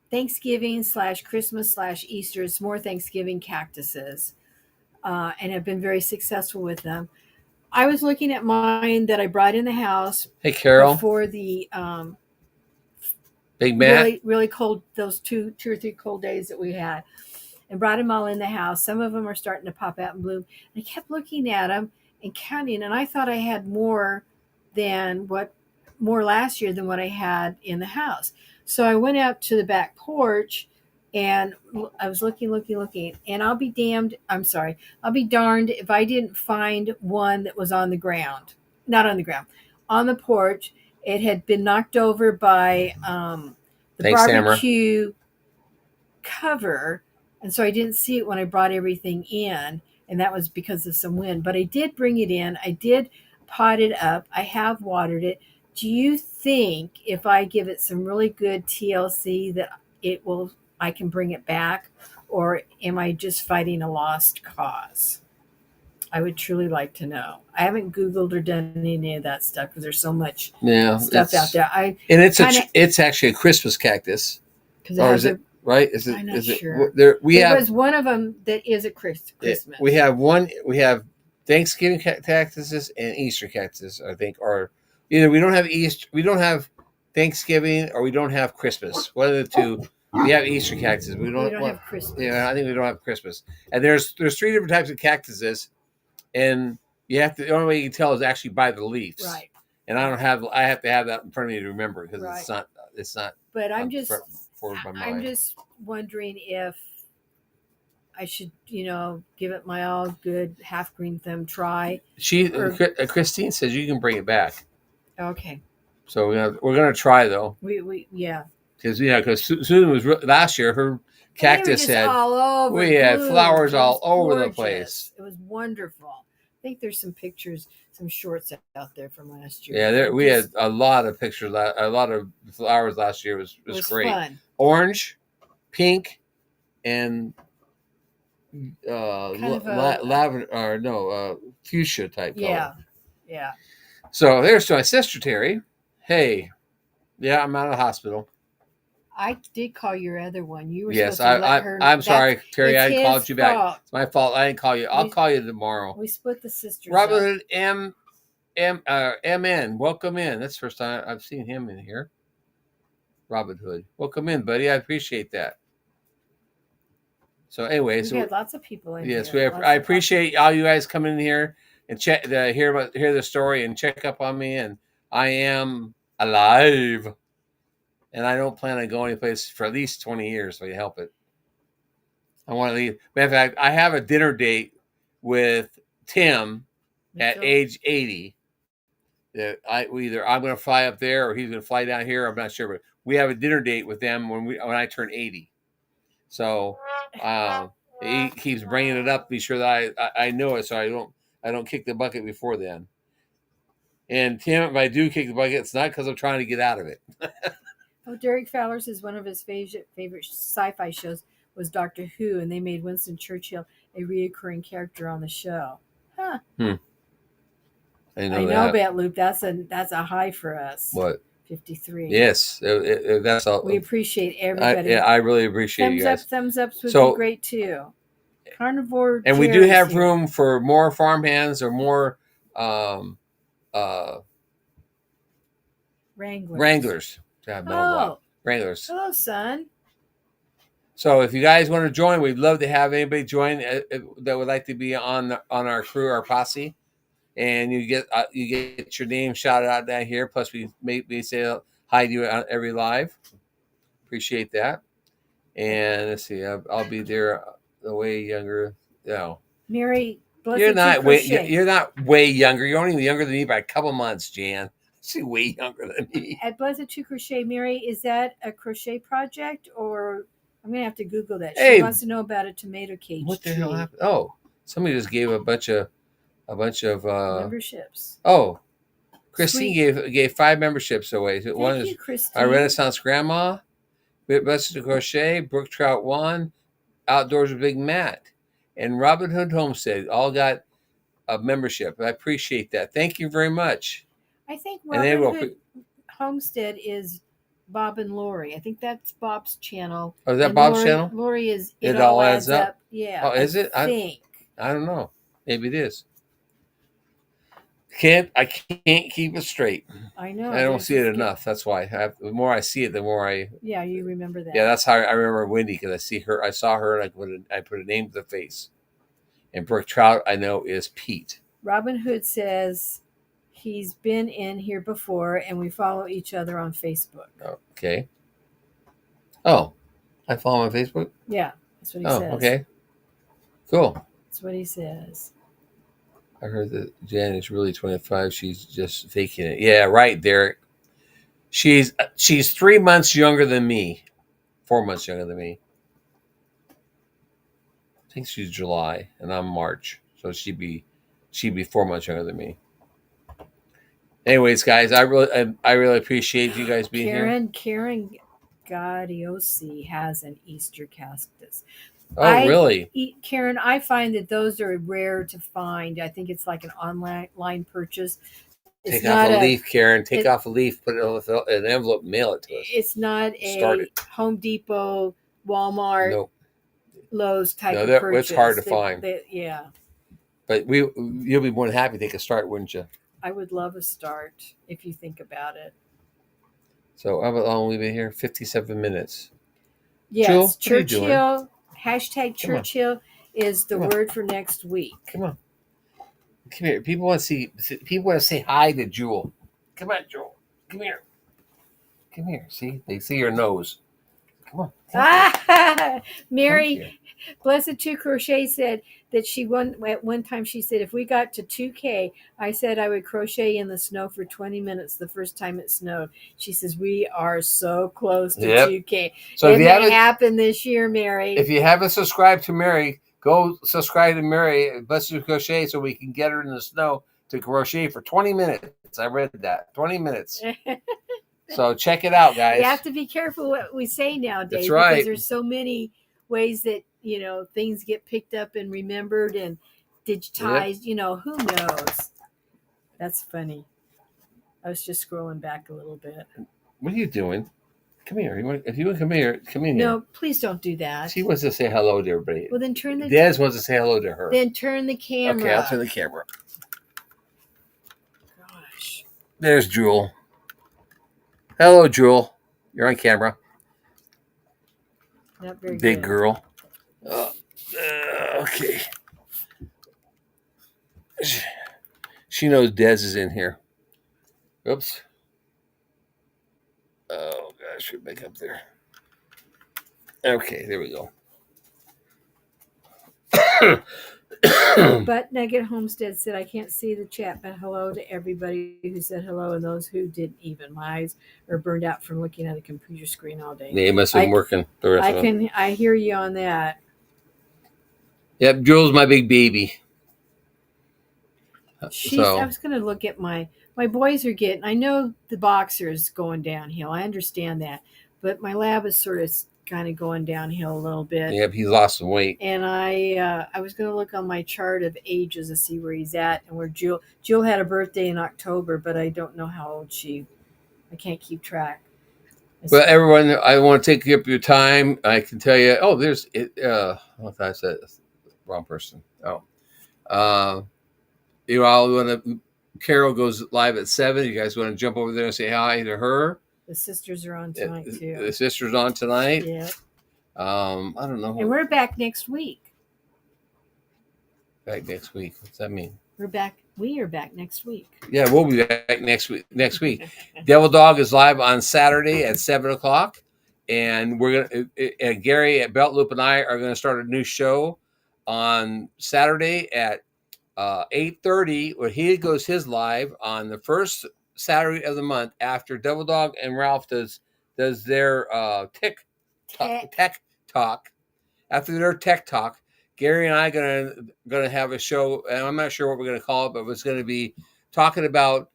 Thanksgiving / Christmas / Easter, it's more Thanksgiving cactuses, and have been very successful with them. I was looking at mine that I brought in the house. Hey, Carol. Before the Big Matt. Really cold, those two or three cold days that we had, and brought them all in the house. Some of them are starting to pop out and bloom. And I kept looking at them and counting, and I thought I had more last year than what I had in the house. So I went out to the back porch and I was looking, and I'll be darned if I didn't find one that was on the ground. Not on the ground, on the porch. It had been knocked over by the barbecue cover, and so I didn't see it when I brought everything in, and that was because of some wind. But I did bring it in. I did pot it up. I have watered it. Do you think if I give it some really good TLC that it will I can bring it back, or am I just fighting a lost cause? I would truly like to know. I haven't Googled or done any of that stuff because there's so much Yeah, stuff out there. I and kind of it's actually a Christmas cactus, because it or has is a. it right? Is I'm not it sure. there? We There have was one of them that is a Christmas. we have one. We have Thanksgiving cactuses and Easter cactuses. I think, or either we don't have Easter, we don't have Thanksgiving, or we don't have Christmas. One of the two. We have Easter cactuses. We We don't. don't What, have Christmas. yeah, I think we don't have Christmas. And there's 3 different types of cactuses, and you have to. The only way you can tell is actually by the leaves. Right. And I don't have. I have to have that in front of me to remember because Right. it's not. It's not. But I'm mind. just wondering if I should, give it my all good half green thumb try. Christine says you can bring it back. Okay. So we're gonna try though. We Because Susan was last year. Her cactus had all over. we had bloomed. flowers It all was over the gorgeous. place. It was wonderful. I think there's some pictures, some shorts out there from last year. Yeah, we had a lot of pictures. A lot of flowers last year was great. Fun. Orange, pink, and lavender or no fuchsia type color. Yeah. So there's my sister Terry. Hey, yeah, I'm out of the hospital. I did call your other one. You were yes, supposed to let her. I'm sorry, Terry. I called you back. Fault. It's my fault. I didn't call you. I'll call you tomorrow. We split the sisters. Robert MN, welcome in. That's the first time I've seen him in here. Robin Hood, welcome in, buddy. I appreciate that. So, anyway, we had lots of people in here. Yes, I appreciate all you guys coming in here and hear the story and check up on me. And I am alive, and I don't plan on going anyplace for at least 20 years if I can help it. I want to leave. Matter of fact, I have a dinner date with Tim at age 80. That I'm going to fly up there or he's going to fly down here. I'm not sure, but we have a dinner date with them when I turn 80. So he keeps bringing it up. Be sure that I know it, so I don't kick the bucket before then. And Tim, if I do kick the bucket, it's not because I'm trying to get out of it. Derek Fowler says one of his favorite sci-fi shows was Doctor Who, and they made Winston Churchill a reoccurring character on the show. Huh. I know, Bat Loop. That's a high for us. What? 53. Yes, that's all. We appreciate everybody. I really appreciate you guys. Thumbs ups would be great too. Carnivore. And we do have room for more farmhands or more Wranglers. Wranglers. Hello, son. So if you guys want to join, we'd love to have anybody join that would like to be on our crew, our posse. And you get your name shouted out down here. Plus, we say hi to you on every live. Appreciate that. And let's see, I'll be there way younger. No, Mary, you're not way younger. You're only younger than me by a couple months, Jan. She's way younger than me. At Blessed to Crochet, Mary, is that a crochet project or? I'm gonna have to Google that. She wants to know about a tomato cage. What the hell happened? Oh, somebody just gave a bunch of memberships. Oh, Christine gave 5 memberships away. One is Christine. Our Renaissance Grandma, Blessed to Crochet, Brook Trout 1, Outdoors with Big Matt, and Robin Hood Homestead all got a membership. I appreciate that. Thank you very much. I think Robin Hood Homestead is Bob and Lori. I think that's Bob's channel. Oh, is that Bob's channel? Lori is It All Adds Up. Yeah. Oh, is it? I think. I don't know. Maybe it is. I can't keep it straight. I know. I don't see it enough. That's why. The more I see it, the more I. Yeah, you remember that. Yeah, that's how I remember Wendy because I saw her, and I put a name to the face. And Brook Trout, I know, is Pete. Robin Hood says he's been in here before, and we follow each other on Facebook. Okay. Oh, I follow him on Facebook? Yeah, that's what he says. Oh, okay. Cool. That's what he says. I heard that Jan is really 25. She's just faking it. Yeah, right, Derek. She's 3 months younger than me. 4 months younger than me. I think she's July, and I'm March. So she'd be 4 months younger than me. Anyways, guys, I really appreciate you guys being here. Karen Gaudiosi has an Easter cactus. Oh, really? Karen, I find that those are rare to find. I think it's like an online purchase. It's Take off not a a leaf, Karen. Take it, off a leaf, put it on an envelope, mail it to us. it's not Start a it. Home Depot, Walmart, No, Lowe's type no, of that purchase. it's hard to find. Yeah, But you'll be more than happy to take a start, wouldn't you? I would love a start if you think about it. So how long we've been here? 57 minutes. Yes, Jewel, what are you doing? Churchill, hashtag Come on. Churchill is the Come on. word for next week. Come on. Come here. People want to see. People want to say hi to Jewel. Come on, Jewel. Come here. Come here. See, they see your nose. Come on. Mary, Blessed Two Crochet said that at one time she said if we got to 2K, I said I would crochet in the snow for 20 minutes the first time it snowed. She says we are so close to 2K. So it may happen this year, Mary. If you haven't subscribed to Mary, go subscribe to Mary Blessed Two Crochet so we can get her in the snow to crochet for 20 minutes. I read that. 20 minutes. So check it out, guys. We have to be careful what we say nowadays. That's right. Because there's so many ways that, things get picked up and remembered and digitized. Yep. Who knows? That's funny. I was just scrolling back a little bit. What are you doing? Come here. If you want to come here, come in here. No, please don't do that. She wants to say hello to everybody. Well, then turn the... Des wants to say hello to her. Then turn the camera. Okay, I'll turn the camera. Gosh. There's Jewel. Hello, Jewel. You're on camera. Not very Big good. girl. Okay. She knows Des is in here. Oops. Oh, gosh. We're back up there. Okay, there we go. But Nugget Homestead said, I can't see the chat, but hello to everybody who said hello and those who didn't even. My eyes are burned out from looking at a computer screen all day. They must have been working the rest of them. I hear you on that. Yep, Jewel's my big baby. I was going to look at my boys are getting, I know the boxer is going downhill. I understand that. But my lab is sort of kind of going downhill a little bit. Yep, he's lost some weight. And I was going to look on my chart of ages to see where he's at and where Jewel had a birthday in October, but I don't know how old I can't keep track. Well, everyone, I want to take up your time. I can tell you. Oh, there's it. I said wrong person. Oh, all want to. Carol goes live at 7. You guys want to jump over there and say hi to her? The sisters are on tonight too. The sisters on tonight. Yeah. I don't know. And we're back next week. Back next week. What's that mean? We're back. We are back next week. Yeah, we'll be back next week. Devil Dog is live on Saturday at 7:00, and we're gonna. Gary at Belt Loop and I are going to start a new show on Saturday at 8:30, where he goes his live on the first Saturday of the month after Devil Dog and Ralph does their tech talk. After their tech talk, Gary and I gonna have a show, and I'm not sure what we're gonna call it, but it's gonna be talking about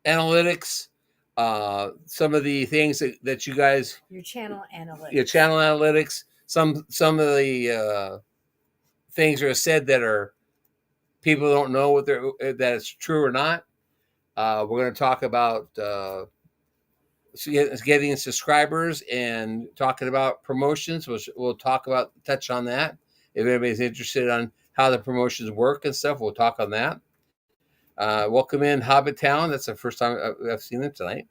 analytics, some of the things that you guys, your channel analytics, some of the things are said that are people don't know that it's true or not. We're going to talk about getting subscribers and talking about promotions. We'll touch on that. If anybody's interested on how the promotions work and stuff, we'll talk on that. Welcome in Hobbit Town. That's the first time I've seen them tonight.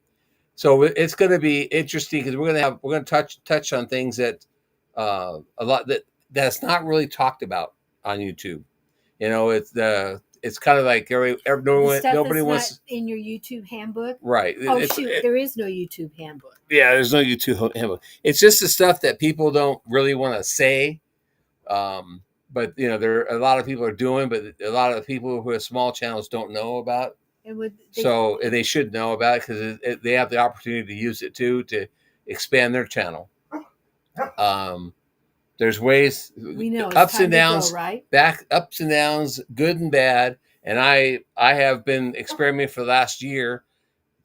So it's going to be interesting because we're going to touch on things that a lot that's not really talked about on YouTube. It's kind of like nobody wants not in your YouTube handbook, right? There is no YouTube handbook. Yeah, there's no YouTube handbook. It's just the stuff that people don't really want to say. But there are a lot of people are doing, but a lot of people who have small channels don't know about. And they should know about it because they have the opportunity to use it too to expand their channel. There's ways, we know ups and downs, right? Ups and downs, good and bad. And I have been experimenting for the last year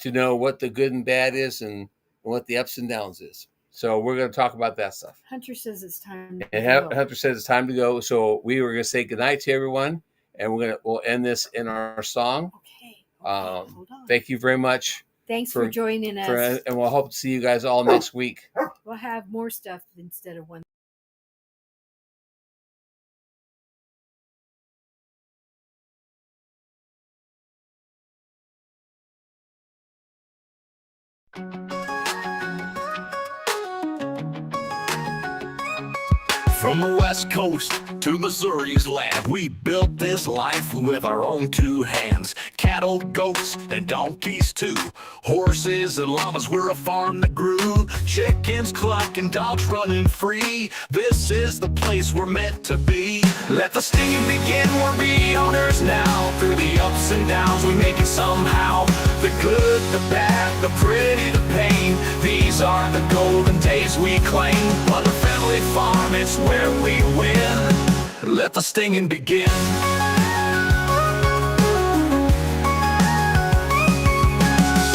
to know what the good and bad is and what the ups and downs is. So we're going to talk about that stuff. Hunter says it's time to And go. Hunter says it's time to go. So we were going to say goodnight to everyone, and we'll end this in our song. Okay. Hold on. Thank you very much. Thanks for joining us. And we'll hope to see you guys all next week. We'll have more stuff instead of one. From the West Coast to Missouri's land, we built this life with our own two hands. Cattle, goats, and donkeys too. Horses and llamas, we're a farm that grew. Chickens clucking, dogs running free. This is the place we're meant to be. Let the stinging begin, we're bee owners now. Through the ups and downs, we make it somehow. The good, the bad, the pretty, the pain. These are the golden days we claim. Butler Family Farm, it's where we win. Let the stinging begin.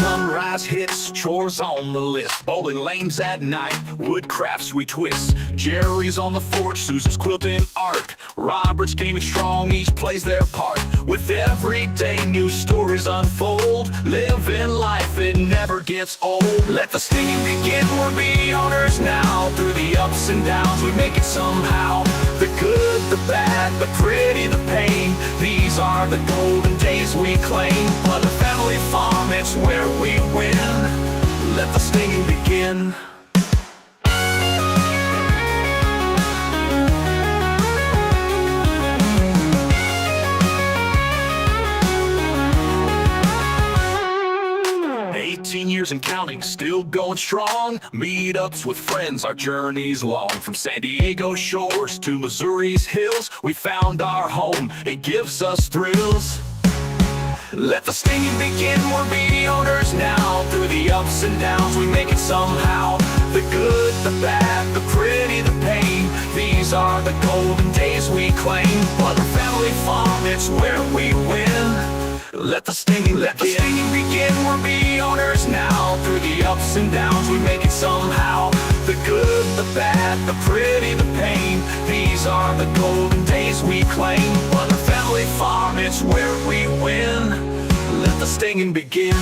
Sunrise hits, chores on the list. Bowling lanes at night, wood crafts we twist. Jerry's on the forge, Susan's quilting art. Robert's gaming strong, each plays their part. With every day new stories unfold. Living life, it never gets old. Let the stinging begin, we're bee owners now. Through the ups and downs, we make it somehow. The good, the bad, the pretty, the pain. These are the golden days we claim. Butler Family Farm, it's where we win. Let the stinging begin. 18 years and counting, still going strong. Meetups with friends, our journey's long. From San Diego shores to Missouri's hills, we found our home, it gives us thrills. Let the stinging begin, we're bee owners now. Through the ups and downs, we make it somehow. The good, the bad, the pretty, the pain. These are the golden days we claim. Butler Family Farm, it's where we win. Let the stinging begin, we're bee owners now. Through the ups and downs, we make it somehow. The good, the bad, the pretty, the pain. These are the golden days we claim. Butler Family Farm, it's where we win. Let the stinging begin.